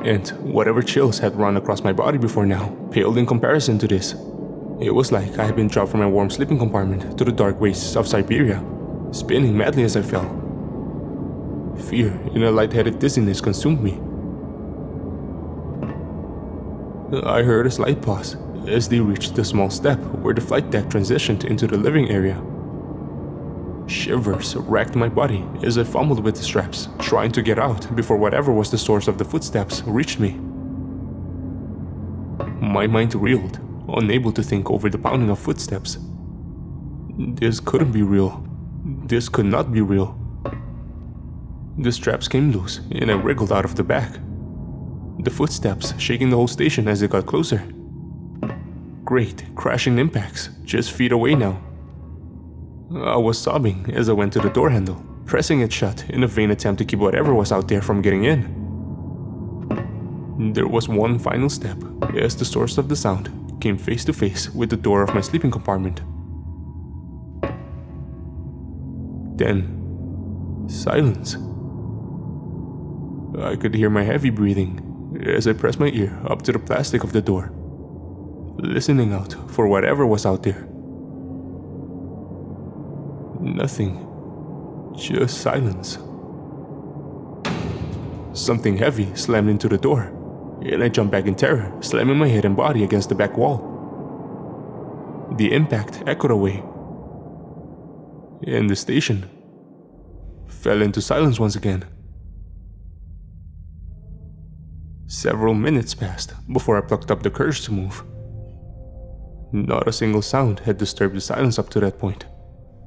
and whatever chills had run across my body before now paled in comparison to this. It was like I had been dropped from my warm sleeping compartment to the dark wastes of Siberia, spinning madly as I fell. Fear and a lightheaded dizziness consumed me. I heard a slight pause as they reached the small step where the flight deck transitioned into the living area. Shivers racked my body as I fumbled with the straps, trying to get out before whatever was the source of the footsteps reached me. My mind reeled, unable to think over the pounding of footsteps. This couldn't be real. This could not be real. The straps came loose and I wriggled out of the bag. The footsteps shaking the whole station as it got closer. Great, crashing impacts, just feet away now. I was sobbing as I went to the door handle, pressing it shut in a vain attempt to keep whatever was out there from getting in. There was one final step as the source of the sound came face to face with the door of my sleeping compartment. Then, silence. I could hear my heavy breathing as I pressed my ear up to the plastic of the door, listening out for whatever was out there. Nothing. Just silence. Something heavy slammed into the door, and I jumped back in terror, slamming my head and body against the back wall. The impact echoed away, and the station fell into silence once again. Several minutes passed before I plucked up the courage to move. Not a single sound had disturbed the silence up to that point,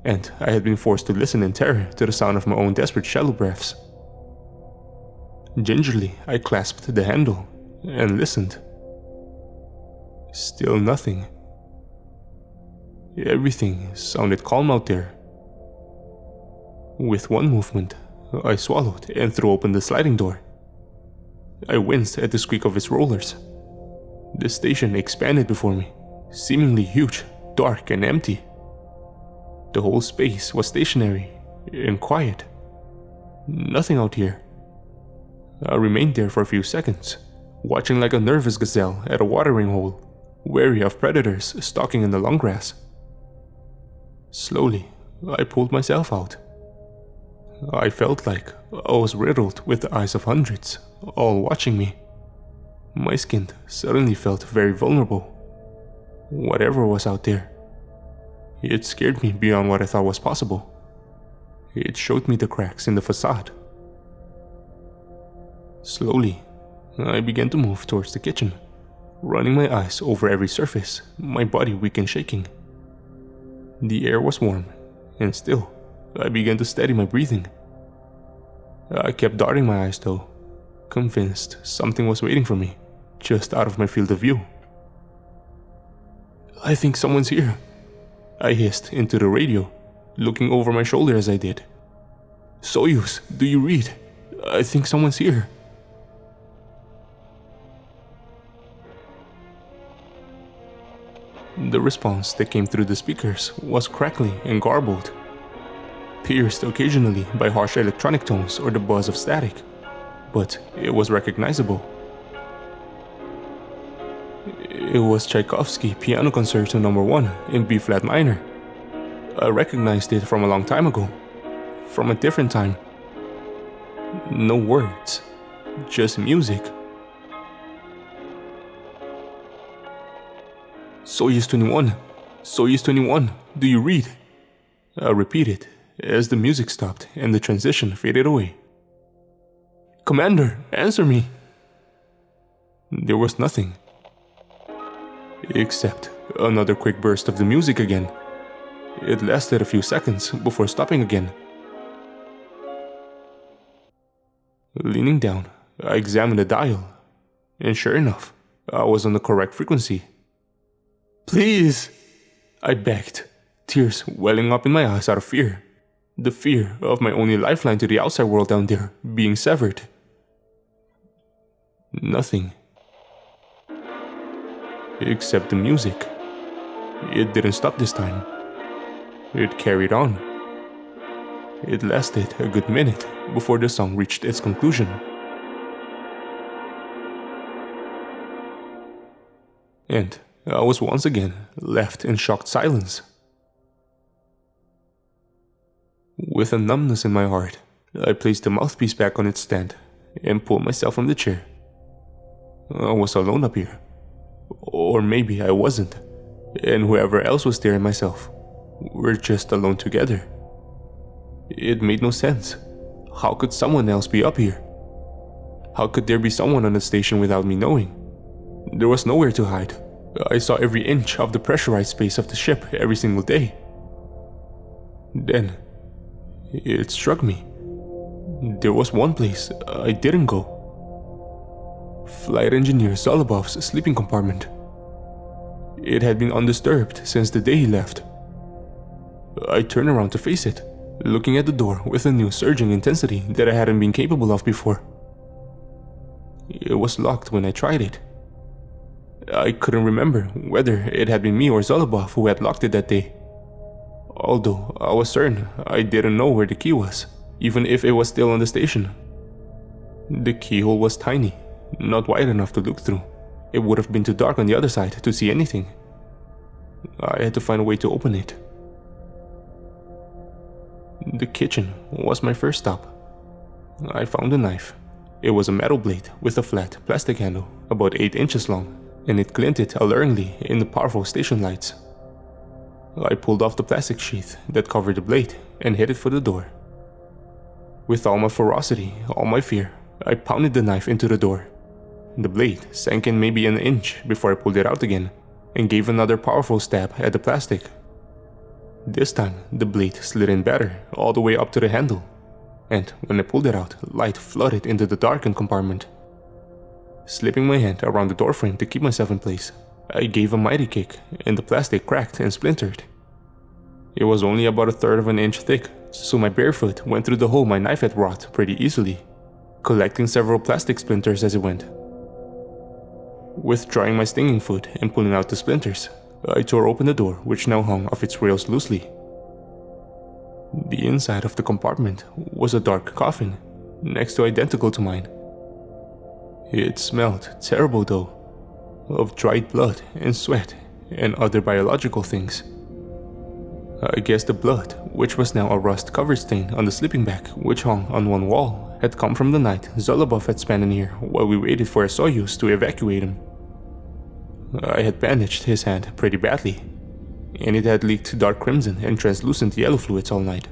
and I had been forced to listen in terror to the sound of my own desperate shallow breaths. Gingerly, I clasped the handle and listened. Still nothing. Everything sounded calm out there. With one movement, I swallowed and threw open the sliding door. I winced at the squeak of its rollers. The station expanded before me, seemingly huge, dark, and empty. The whole space was stationary and quiet. Nothing out here. I remained there for a few seconds, watching like a nervous gazelle at a watering hole, wary of predators stalking in the long grass. Slowly, I pulled myself out. I felt like I was riddled with the eyes of hundreds, all watching me. My skin suddenly felt very vulnerable. Whatever was out there, it scared me beyond what I thought was possible. It showed me the cracks in the facade. Slowly, I began to move towards the kitchen, running my eyes over every surface, my body weak and shaking. The air was warm, and still, I began to steady my breathing. I kept darting my eyes though, convinced something was waiting for me, just out of my field of view. "I think someone's here," I hissed into the radio, looking over my shoulder as I did. "Soyuz, do you read? I think someone's here." The response that came through the speakers was crackly and garbled, pierced occasionally by harsh electronic tones or the buzz of static, but it was recognizable. It was Tchaikovsky Piano Concerto No. 1 in B-flat minor. I recognized it from a long time ago, from a different time. No words, just music. Soyuz 21, Soyuz 21, do you read? I repeated as the music stopped and the transition faded away. Commander, answer me. There was nothing, except another quick burst of the music again. It lasted a few seconds before stopping again. Leaning down, I examined the dial, and sure enough, I was on the correct frequency. Please, I begged, tears welling up in my eyes out of fear. The fear of my only lifeline to the outside world down there being severed. Nothing. Except the music. It didn't stop this time. It carried on. It lasted a good minute before the song reached its conclusion. And I was once again left in shocked silence. With a numbness in my heart, I placed the mouthpiece back on its stand and pulled myself from the chair. I was alone up here. Or maybe I wasn't, and whoever else was there and myself were just alone together. It made no sense. How could someone else be up here? How could there be someone on the station without me knowing? There was nowhere to hide. I saw every inch of the pressurized space of the ship every single day. Then, it struck me. There was one place I didn't go. Flight Engineer Zolobov's sleeping compartment. It had been undisturbed since the day he left. I turned around to face it, looking at the door with a new surging intensity that I hadn't been capable of before. It was locked when I tried it. I couldn't remember whether it had been me or Zolobov who had locked it that day. Although I was certain I didn't know where the key was, even if it was still on the station. The keyhole was tiny, not wide enough to look through. It would have been too dark on the other side to see anything. I had to find a way to open it. The kitchen was my first stop. I found a knife. It was a metal blade with a flat plastic handle, about 8 inches long, and it glinted alluringly in the powerful station lights. I pulled off the plastic sheath that covered the blade and headed for the door. With all my ferocity, all my fear, I pounded the knife into the door. The blade sank in maybe an inch before I pulled it out again and gave another powerful stab at the plastic. This time, the blade slid in better, all the way up to the handle, and when I pulled it out, light flooded into the darkened compartment. Slipping my hand around the doorframe to keep myself in place, I gave a mighty kick, and the plastic cracked and splintered. It was only about 1/3 of an inch thick, so my bare foot went through the hole my knife had wrought pretty easily, collecting several plastic splinters as it went. Withdrawing my stinging foot and pulling out the splinters, I tore open the door, which now hung off its rails loosely. The inside of the compartment was a dark coffin, next to identical to mine. It smelled terrible though, of dried blood and sweat and other biological things. I guess the blood, which was now a rust-covered stain on the sleeping bag which hung on one wall, had come from the night Zolobov had spent in here while we waited for a Soyuz to evacuate him. I had bandaged his hand pretty badly, and it had leaked dark crimson and translucent yellow fluids all night.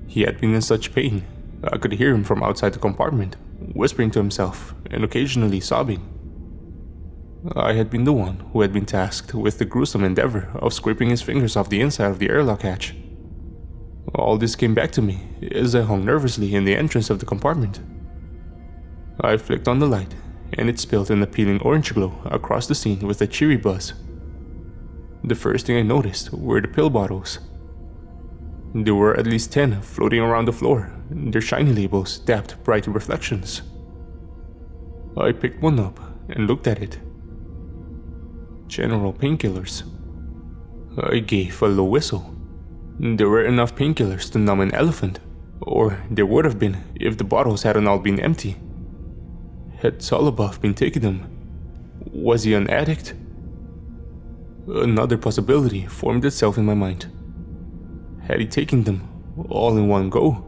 He had been in such pain, I could hear him from outside the compartment, whispering to himself and occasionally sobbing. I had been the one who had been tasked with the gruesome endeavor of scraping his fingers off the inside of the airlock hatch. All this came back to me as I hung nervously in the entrance of the compartment. I flicked on the light, and it spilled an appealing orange glow across the scene with a cheery buzz. The first thing I noticed were the pill bottles. There were at least 10 floating around the floor, their shiny labels dapped bright reflections. I picked one up and looked at it. General painkillers. I gave a low whistle. There were enough painkillers to numb an elephant, or there would have been if the bottles hadn't all been empty. Had Zolobov been taking them? Was he an addict? Another possibility formed itself in my mind. Had he taken them all in one go?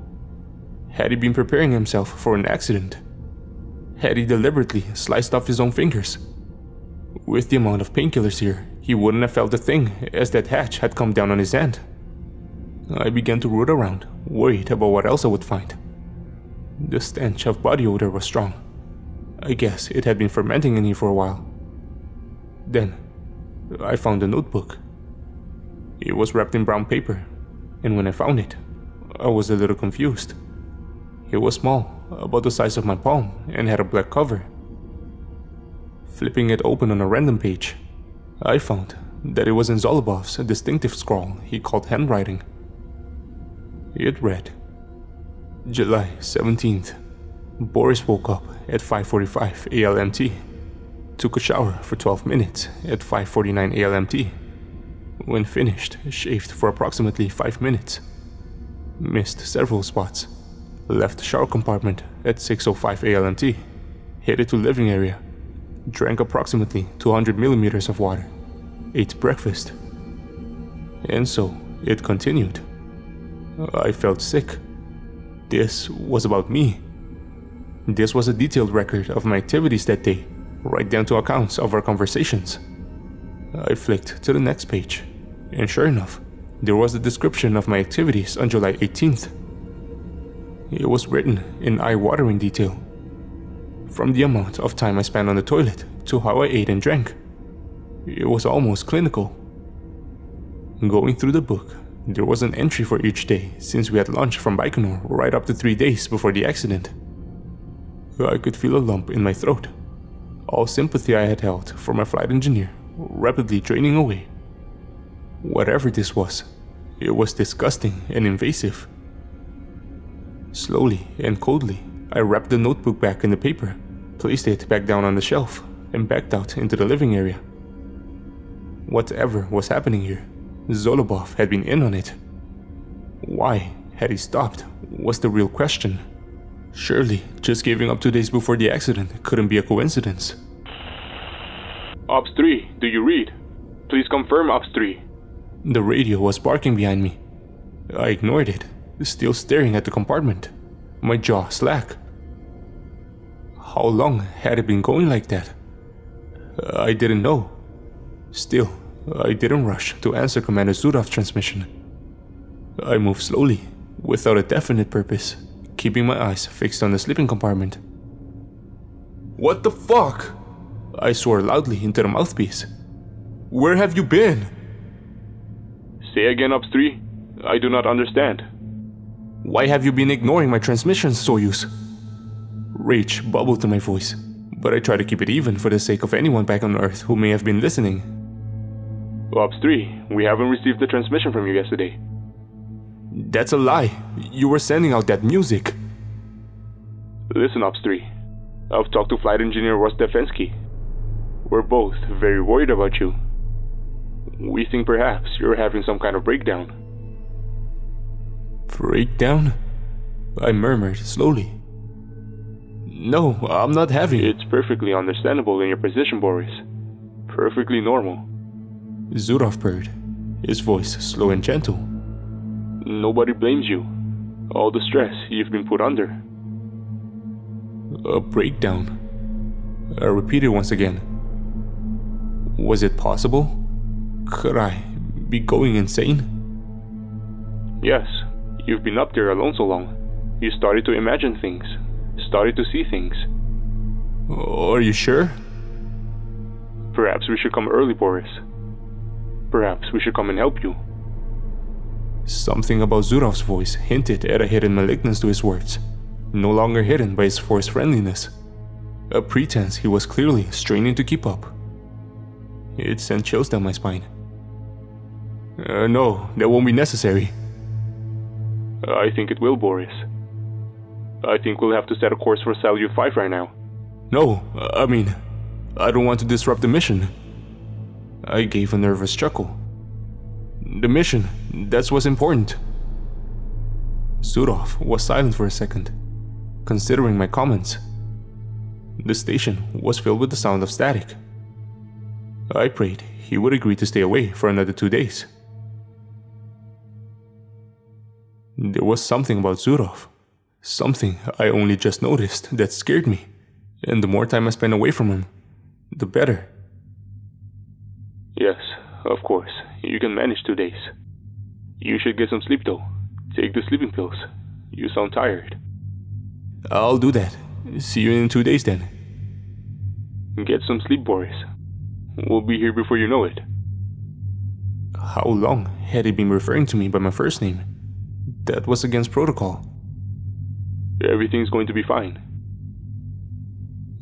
Had he been preparing himself for an accident? Had he deliberately sliced off his own fingers? With the amount of painkillers here, he wouldn't have felt a thing, as that hatch had come down on his hand. I began to root around, worried about what else I would find. The stench of body odor was strong. I guess it had been fermenting in here for a while. Then, I found a notebook. It was wrapped in brown paper, and when I found it, I was a little confused. It was small, about the size of my palm, and had a black cover. Flipping it open on a random page, I found that it was in Zolobov's distinctive scrawl he called handwriting. It read, July 17th. Boris woke up at 5:45 ALMT. Took a shower for 12 minutes at 5:49 ALMT. When finished, shaved for approximately 5 minutes. Missed several spots. Left the shower compartment at 6:05 ALMT. Headed to living area. Drank approximately 200 milliliters of water. Ate breakfast. And so it continued. I felt sick. This was about me. This was a detailed record of my activities that day, right down to accounts of our conversations. I flicked to the next page, and sure enough, there was a description of my activities on July 18th. It was written in eye-watering detail. From the amount of time I spent on the toilet to how I ate and drank. It was almost clinical. Going through the book, there was an entry for each day since we had lunch from Baikonur right up to 3 days before the accident. I could feel a lump in my throat. All sympathy I had held for my flight engineer rapidly draining away. Whatever this was, it was disgusting and invasive. Slowly and coldly, I wrapped the notebook back in the paper, placed it back down on the shelf, and backed out into the living area. Whatever was happening here, Zolobov had been in on it. Why had he stopped was the real question. Surely, just giving up 2 days before the accident couldn't be a coincidence. Ops 3, do you read? Please confirm, Ops 3. The radio was barking behind me. I ignored it, still staring at the compartment, my jaw slack. How long had it been going like that? I didn't know. Still, I didn't rush to answer Commander Zurov's transmission. I moved slowly, without a definite purpose, keeping my eyes fixed on the sleeping compartment. What the fuck? I swore loudly into the mouthpiece. Where have you been? Say again, Ops 3. I do not understand. Why have you been ignoring my transmissions, Soyuz? Rage bubbled to my voice, but I tried to keep it even for the sake of anyone back on Earth who may have been listening. Ops 3, we haven't received the transmission from you yesterday. That's a lie. You were sending out that music. Listen, Ops 3. I've talked to Flight Engineer Rostefensky. We're both very worried about you. We think perhaps you're having some kind of breakdown. Breakdown? I murmured slowly. No, I'm not having... It's perfectly understandable in your position, Boris. Perfectly normal. Zurov purred, his voice slow and gentle. Nobody blames you. All the stress you've been put under. A breakdown. I repeated once again. Was it possible? Could I be going insane? Yes, you've been up there alone so long. You started to imagine things. Started to see things. Are you sure? Perhaps we should come early, Boris. Perhaps we should come and help you. Something about Zurov's voice hinted at a hidden malignance to his words, no longer hidden by his forced friendliness. A pretense he was clearly straining to keep up. It sent chills down my spine. No, that won't be necessary. I think it will, Boris. I think we'll have to set a course for Salyut 5 right now. No, I don't want to disrupt the mission. I gave a nervous chuckle. The mission, that's what's important. Zurov was silent for a second, considering my comments. The station was filled with the sound of static. I prayed he would agree to stay away for another 2 days. There was something about Zurov, something I only just noticed, that scared me, and the more time I spent away from him, the better. Yes, of course, you can manage 2 days. You should get some sleep though. Take the sleeping pills. You sound tired. I'll do that. See you in 2 days then. Get some sleep, Boris. We'll be here before you know it. How long had he been referring to me by my first name? That was against protocol. Everything's going to be fine.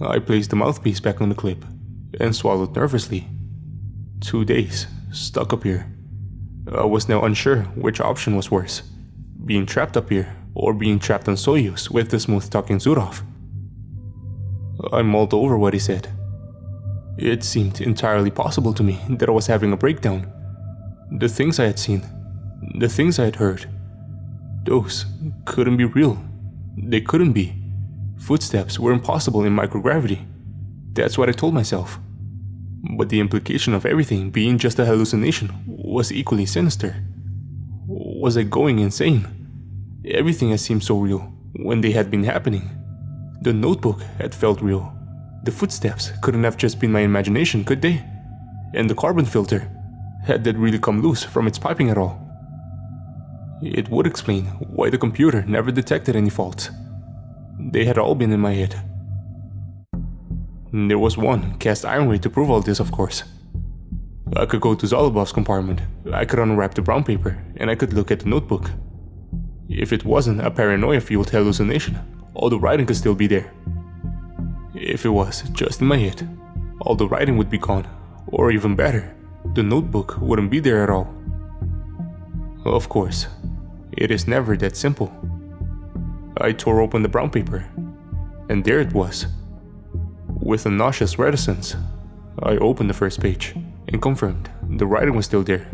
I placed the mouthpiece back on the clip and swallowed nervously. 2 days, stuck up here. I was now unsure which option was worse, being trapped up here or being trapped on Soyuz with the smooth-talking Zurov. I mulled over what he said. It seemed entirely possible to me that I was having a breakdown. The things I had seen, the things I had heard, those couldn't be real. They couldn't be. Footsteps were impossible in microgravity. That's what I told myself. But the implication of everything being just a hallucination was equally sinister. Was I going insane? Everything had seemed so real when they had been happening. The notebook had felt real. The footsteps couldn't have just been my imagination, could they? And the carbon filter, had that really come loose from its piping at all? It would explain why the computer never detected any faults. They had all been in my head. There was one cast iron way to prove all this, of course. I could go to Zolobov's compartment, I could unwrap the brown paper, and I could look at the notebook. If it wasn't a paranoia-fueled hallucination, all the writing could still be there. If it was just in my head, all the writing would be gone, or even better, the notebook wouldn't be there at all. Of course, it is never that simple. I tore open the brown paper, and there it was. With a nauseous reticence, I opened the first page and confirmed the writing was still there.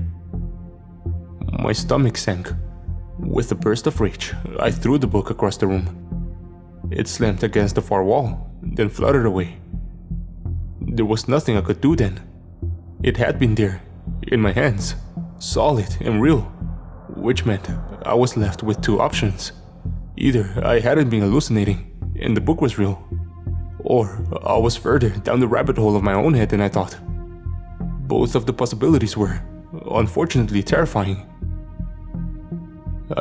My stomach sank. With a burst of rage, I threw the book across the room. It slammed against the far wall, then fluttered away. There was nothing I could do then. It had been there, in my hands, solid and real, which meant I was left with two options. Either I hadn't been hallucinating, and the book was real, or I was further down the rabbit hole of my own head than I thought. Both of the possibilities were, unfortunately, terrifying.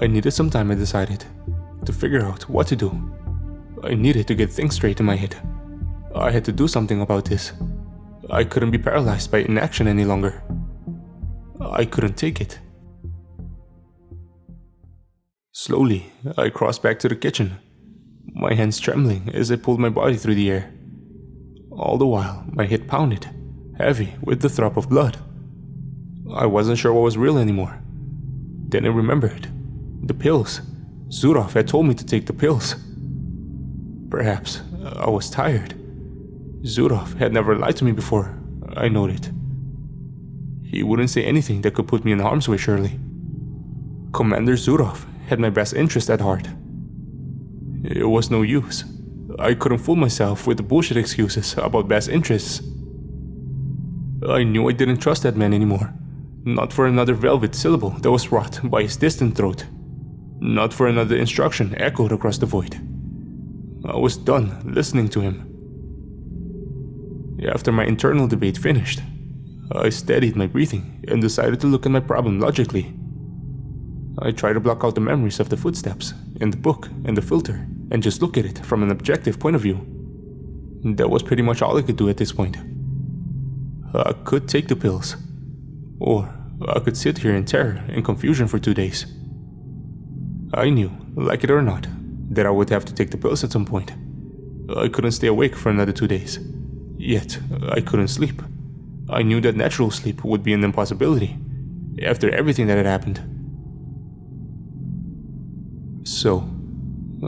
I needed some time, I decided, to figure out what to do. I needed to get things straight in my head. I had to do something about this. I couldn't be paralyzed by inaction any longer. I couldn't take it. Slowly, I crossed back to the kitchen, my hands trembling as I pulled my body through the air. All the while, my head pounded, heavy with the throb of blood. I wasn't sure what was real anymore. Then I remembered. The pills. Zurov had told me to take the pills. Perhaps I was tired. Zurov had never lied to me before, I noted. He wouldn't say anything that could put me in harm's way, surely. Commander Zurov had my best interest at heart. It was no use. I couldn't fool myself with the bullshit excuses about best interests. I knew I didn't trust that man anymore. Not for another velvet syllable that was wrought by his distant throat. Not for another instruction echoed across the void. I was done listening to him. After my internal debate finished, I steadied my breathing and decided to look at my problem logically. I tried to block out the memories of the footsteps, and the book, and the filter, and just look at it from an objective point of view. That was pretty much all I could do at this point. I could take the pills, or I could sit here in terror and confusion for 2 days. I knew, like it or not, that I would have to take the pills at some point. I couldn't stay awake for another 2 days. Yet, I couldn't sleep. I knew that natural sleep would be an impossibility, after everything that had happened. So,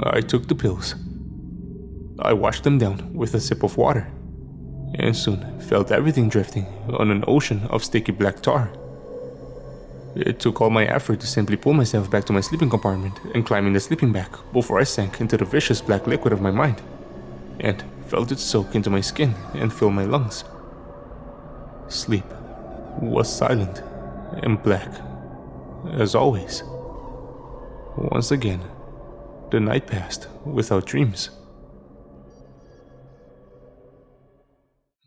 I took the pills. I washed them down with a sip of water, and soon felt everything drifting on an ocean of sticky black tar. It took all my effort to simply pull myself back to my sleeping compartment and climb in the sleeping bag before I sank into the vicious black liquid of my mind, and felt it soak into my skin and fill my lungs. Sleep was silent and black, as always. Once again, the night passed without dreams.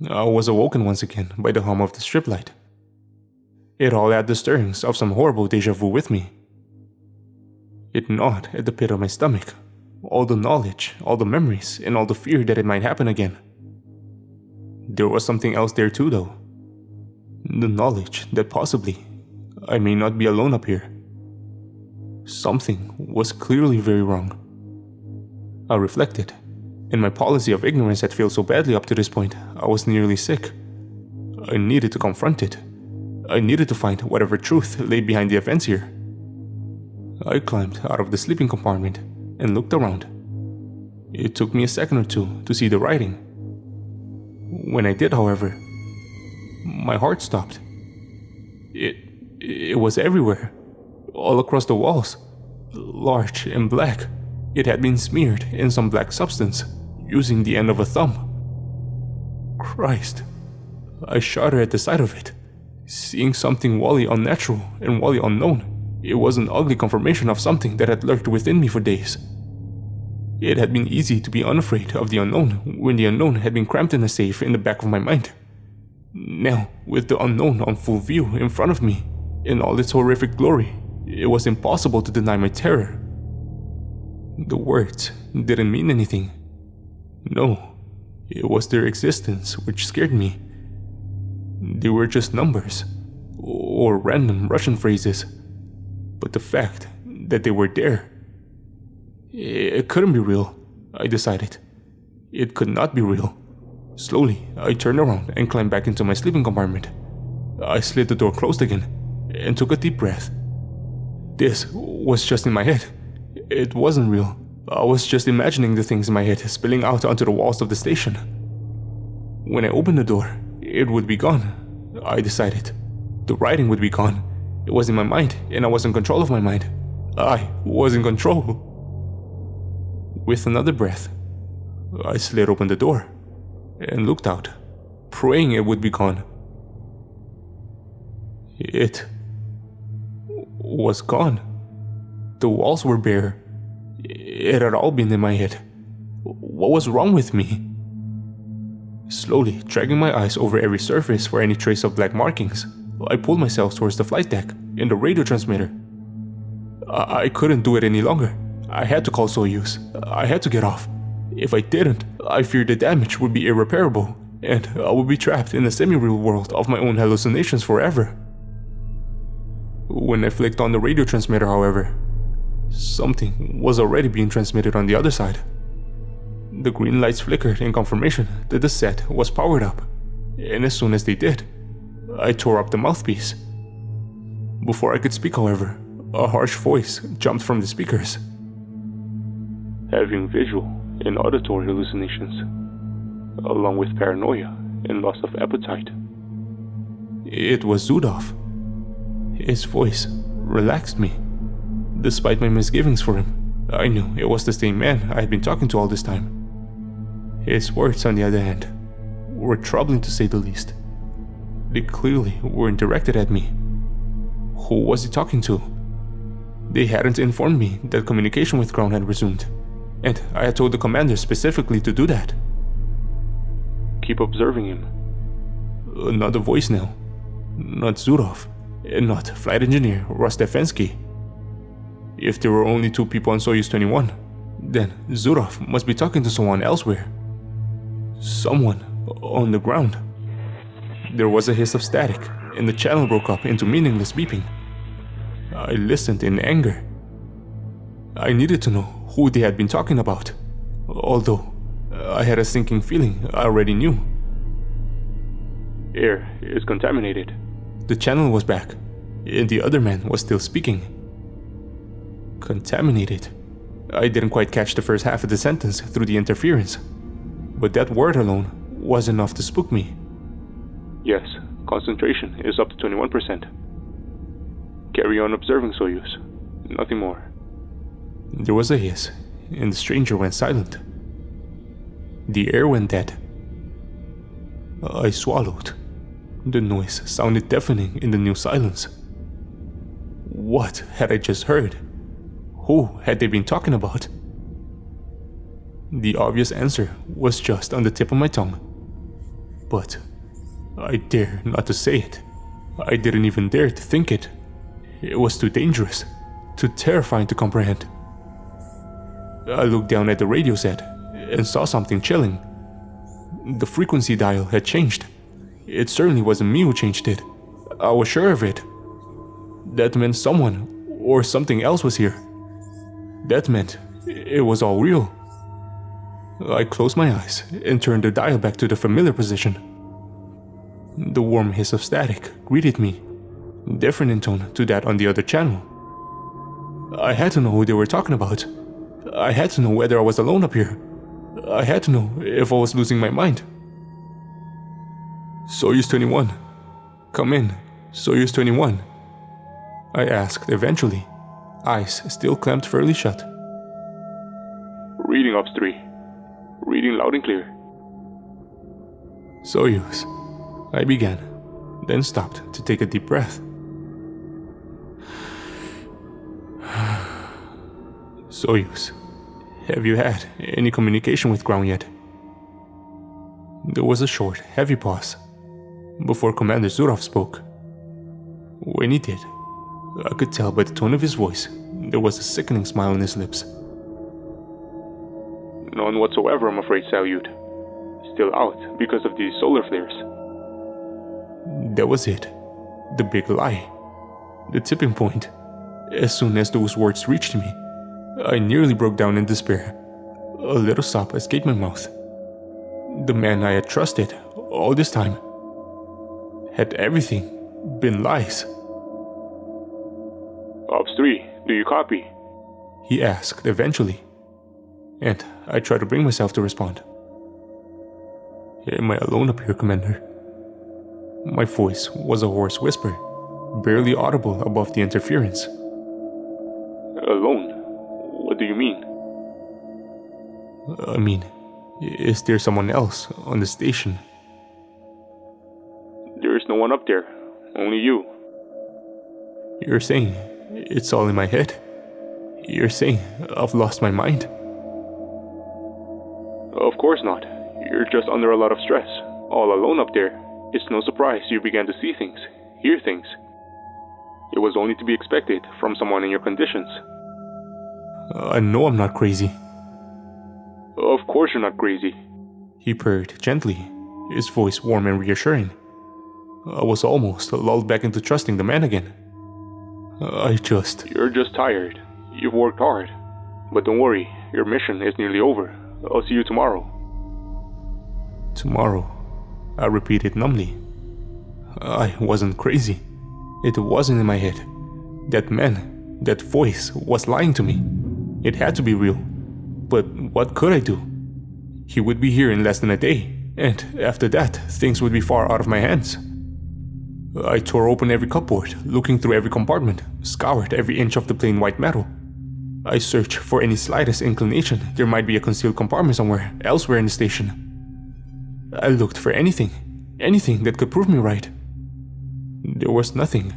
I was awoken once again by the hum of the strip light. It all had the stirrings of some horrible deja vu with me. It gnawed at the pit of my stomach, all the knowledge, all the memories, and all the fear that it might happen again. There was something else there too, though. The knowledge that possibly I may not be alone up here. Something was clearly very wrong. I reflected. In my policy of ignorance had failed so badly up to this point, I was nearly sick. I needed to confront it. I needed to find whatever truth lay behind the events here. I climbed out of the sleeping compartment and looked around. It took me a second or two to see the writing. When I did, however, my heart stopped. It was everywhere, all across the walls, large and black. It had been smeared in some black substance, using the end of a thumb. Christ, I shuddered at the sight of it. Seeing something wholly unnatural and wholly unknown, it was an ugly confirmation of something that had lurked within me for days. It had been easy to be unafraid of the unknown when the unknown had been cramped in a safe in the back of my mind. Now, with the unknown on full view in front of me, in all its horrific glory, it was impossible to deny my terror. The words didn't mean anything. No, it was their existence which scared me. They were just numbers, or random Russian phrases. But the fact that they were there, it couldn't be real, I decided. It could not be real. Slowly, I turned around and climbed back into my sleeping compartment. I slid the door closed again and took a deep breath. This was just in my head. It wasn't real. I was just imagining the things in my head spilling out onto the walls of the station. When I opened the door, it would be gone, I decided. The writing would be gone. It was in my mind, and I was in control of my mind. I was in control. With another breath, I slid open the door and looked out, praying it would be gone. It was gone. The walls were bare. It had all been in my head. What was wrong with me? Slowly, dragging my eyes over every surface for any trace of black markings, I pulled myself towards the flight deck and the radio transmitter. I couldn't do it any longer. I had to call Soyuz. I had to get off. If I didn't, I feared the damage would be irreparable, and I would be trapped in a semi-real world of my own hallucinations forever. When I flicked on the radio transmitter, however, something was already being transmitted on the other side. The green lights flickered in confirmation that the set was powered up, and as soon as they did, I tore up the mouthpiece. Before I could speak, however, a harsh voice jumped from the speakers. Having visual and auditory hallucinations, along with paranoia and loss of appetite. It was Zudov. His voice relaxed me. Despite my misgivings for him, I knew it was the same man I had been talking to all this time. His words, on the other hand, were troubling to say the least. They clearly weren't directed at me. Who was he talking to? They hadn't informed me that communication with ground had resumed, and I had told the commander specifically to do that. Keep observing him. Another voice now. Not Zurov, and not Flight Engineer Rostefensky. If there were only two people on Soyuz 21, then Zurov must be talking to someone elsewhere. Someone on the ground. There was a hiss of static, and the channel broke up into meaningless beeping. I listened in anger. I needed to know who they had been talking about, although I had a sinking feeling I already knew. Air is contaminated. The channel was back, and the other man was still speaking. Contaminated. I didn't quite catch the first half of the sentence through the interference, but that word alone was enough to spook me. Yes, concentration is up to 21%. Carry on observing, Soyuz. Nothing more. There was a hiss, and the stranger went silent. The air went dead. I swallowed. The noise sounded deafening in the new silence. What had I just heard? Who had they been talking about? The obvious answer was just on the tip of my tongue. But I dare not to say it. I didn't even dare to think it. It was too dangerous, too terrifying to comprehend. I looked down at the radio set and saw something chilling. The frequency dial had changed. It certainly wasn't me who changed it. I was sure of it. That meant someone or something else was here. That meant it was all real. I closed my eyes and turned the dial back to the familiar position. The warm hiss of static greeted me, different in tone to that on the other channel. I had to know who they were talking about. I had to know whether I was alone up here. I had to know if I was losing my mind. Soyuz 21. Come in, Soyuz 21. I asked eventually, eyes still clamped fairly shut. Reading Ops 3. Reading loud and clear. Soyuz, I began, then stopped to take a deep breath. Soyuz, have you had any communication with ground yet? There was a short, heavy pause before Commander Zurov spoke. When he did, I could tell by the tone of his voice there was a sickening smile on his lips. None whatsoever, I'm afraid, Salyut. Still out because of these solar flares. That was it. The big lie. The tipping point. As soon as those words reached me, I nearly broke down in despair. A little sob escaped my mouth. The man I had trusted all this time. Had everything been lies? Ops 3, do you copy? He asked eventually, and I tried to bring myself to respond. Am I alone up here, Commander? My voice was a hoarse whisper, barely audible above the interference. Alone? What do you mean? I mean, is there someone else on the station? There is no one up there, only you. You're saying it's all in my head? You're saying I've lost my mind? Of course not. You're just under a lot of stress, all alone up there. It's no surprise you began to see things, hear things. It was only to be expected from someone in your conditions. I know I'm not crazy. Of course you're not crazy. He purred gently, his voice warm and reassuring. I was almost lulled back into trusting the man again. You're just tired. You've worked hard. But don't worry, your mission is nearly over. I'll see you tomorrow. Tomorrow, I repeated numbly. I wasn't crazy. It wasn't in my head. That man, that voice was lying to me. It had to be real. But what could I do? He would be here in less than a day, and after that, things would be far out of my hands. I tore open every cupboard, looking through every compartment, scoured every inch of the plain white metal. I searched for any slightest inclination there might be a concealed compartment somewhere elsewhere in the station. I looked for anything that could prove me right. There was nothing.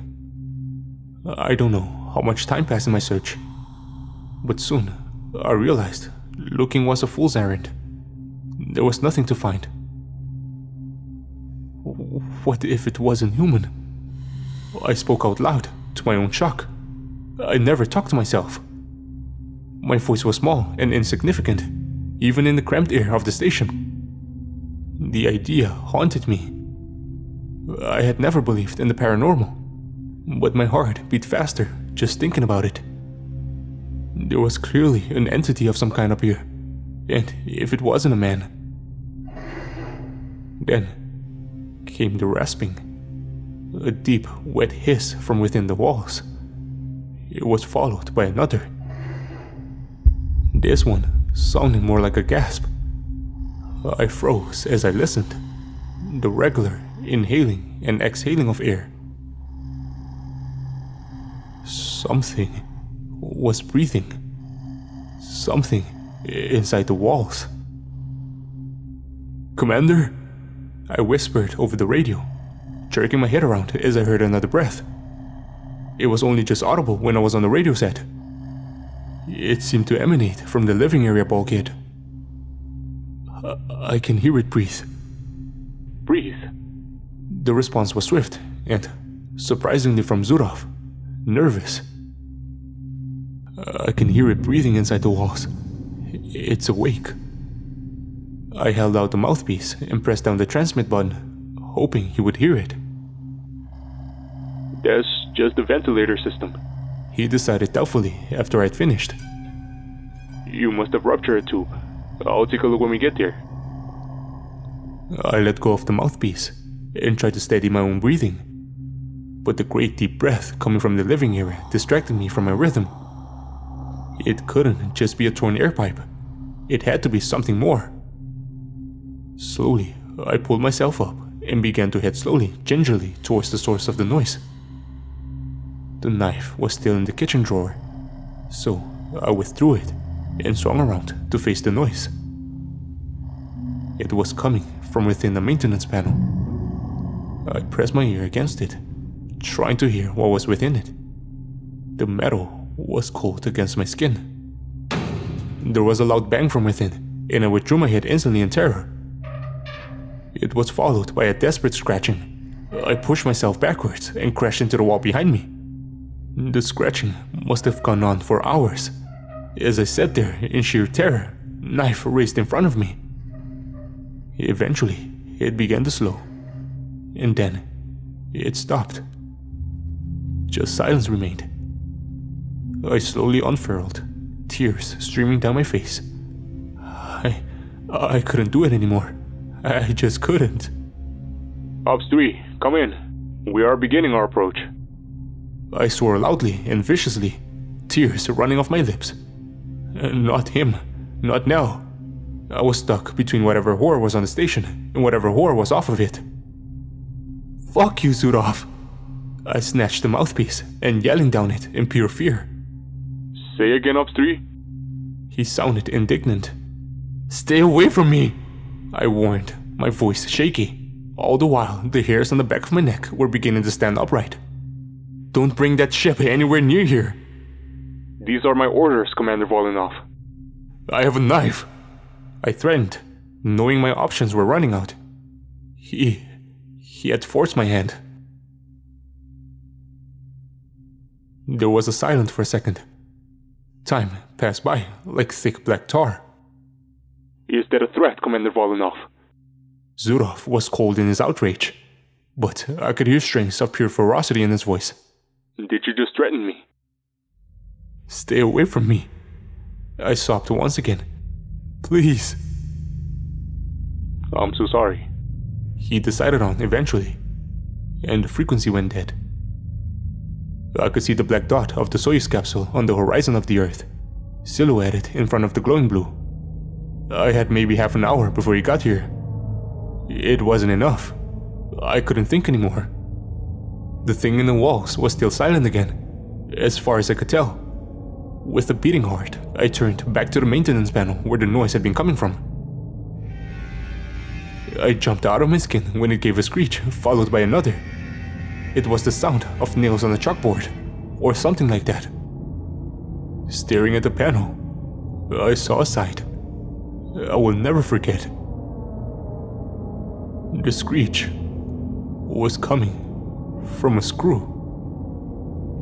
I don't know how much time passed in my search, but soon I realized looking was a fool's errand. There was nothing to find. What if it wasn't human? I spoke out loud, to my own shock. I never talked to myself. My voice was small and insignificant, even in the cramped air of the station. The idea haunted me. I had never believed in the paranormal, but my heart beat faster just thinking about it. There was clearly an entity of some kind up here, and if it wasn't a man... Then came the rasping, a deep, wet hiss from within the walls. It was followed by another. This one sounding more like a gasp. I froze as I listened, the regular inhaling and exhaling of air. Something was breathing. Something inside the walls. Commander? I whispered over the radio, jerking my head around as I heard another breath. It was only just audible when I was on the radio set. It seemed to emanate from the living area bulkhead. I can hear it breathe. Breathe. The response was swift and, surprisingly from Zurov, nervous. I can hear it breathing inside the walls. It's awake. I held out the mouthpiece and pressed down the transmit button, hoping he would hear it. That's just the ventilator system. He decided doubtfully after I'd finished. You must have ruptured it too. I'll take a look when we get there. I let go of the mouthpiece and tried to steady my own breathing. But the great deep breath coming from the living area distracted me from my rhythm. It couldn't just be a torn air pipe. It had to be something more. Slowly, I pulled myself up and began to head slowly, gingerly, towards the source of the noise. The knife was still in the kitchen drawer, so I withdrew it and swung around to face the noise. It was coming from within the maintenance panel. I pressed my ear against it, trying to hear what was within it. The metal was cold against my skin. There was a loud bang from within, and I withdrew my head instantly in terror. It was followed by a desperate scratching. I pushed myself backwards and crashed into the wall behind me. The scratching must have gone on for hours. As I sat there in sheer terror, knife raised in front of me. Eventually, it began to slow, and then it stopped. Just silence remained. I slowly unfurled, tears streaming down my face. I couldn't do it anymore. I just couldn't. Ops 3, come in. We are beginning our approach. I swore loudly and viciously, tears running off my lips. Not him. Not now. I was stuck between whatever horror was on the station and whatever horror was off of it. Fuck you, Zurov! I snatched the mouthpiece and yelling down it in pure fear. Say again, Ops 3? He sounded indignant. Stay away from me! I warned, my voice shaky. All the while, the hairs on the back of my neck were beginning to stand upright. Don't bring that ship anywhere near here. These are my orders, Commander Volinov. I have a knife, I threatened, knowing my options were running out. He had forced my hand. There was a silence for a second. Time passed by like thick black tar. Is that a threat, Commander Volinov? Zurov was cold in his outrage, but I could hear strings of pure ferocity in his voice. Did you just threaten me? Stay away from me. I sobbed once again. Please. I'm so sorry. He decided on eventually, and the frequency went dead. I could see the black dot of the Soyuz capsule on the horizon of the Earth, silhouetted in front of the glowing blue. I had maybe half an hour before he got here. It wasn't enough. I couldn't think anymore. The thing in the walls was still silent again, as far as I could tell. With a beating heart, I turned back to the maintenance panel where the noise had been coming from. I jumped out of my skin when it gave a screech, followed by another. It was the sound of nails on a chalkboard, or something like that. Staring at the panel, I saw a sight I will never forget. The screech was coming from a screw.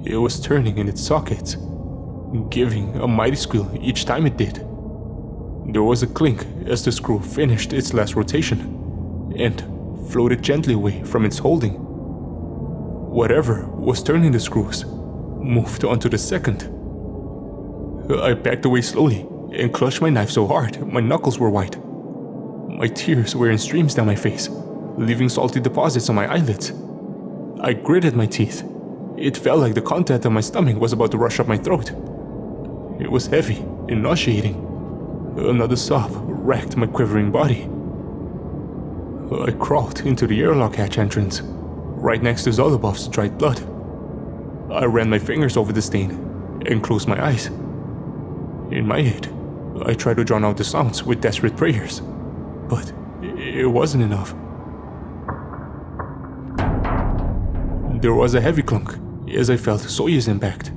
It was turning in its sockets, giving a mighty squeal each time it did. There was a clink as the screw finished its last rotation and floated gently away from its holding. Whatever was turning the screws moved onto the second. I backed away slowly and clutched my knife so hard my knuckles were white. My tears were in streams down my face, leaving salty deposits on my eyelids. I gritted my teeth. It felt like the content of my stomach was about to rush up my throat. It was heavy and nauseating. Another sob racked my quivering body. I crawled into the airlock hatch entrance, right next to Zolobov's dried blood. I ran my fingers over the stain and closed my eyes. In my head, I tried to drown out the sounds with desperate prayers, but it wasn't enough. There was a heavy clunk as I felt Soyu's impact.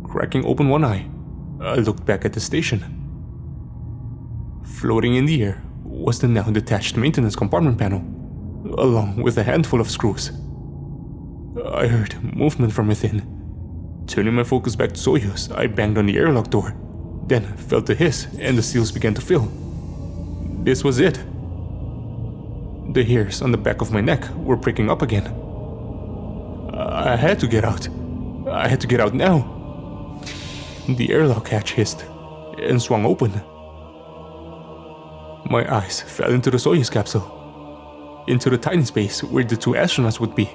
Cracking open one eye, I looked back at the station. Floating in the air was the now detached maintenance compartment panel, along with a handful of screws. I heard movement from within. Turning my focus back to Soyuz, I banged on the airlock door, then felt a hiss and the seals began to fill. This was it. The hairs on the back of my neck were pricking up again. I had to get out. I had to get out now. The airlock hatch hissed and swung open. My eyes fell into the Soyuz capsule, into the tiny space where the two astronauts would be,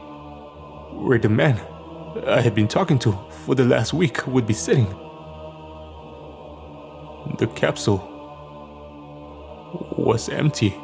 where the man I had been talking to for the last week would be sitting. The capsule was empty.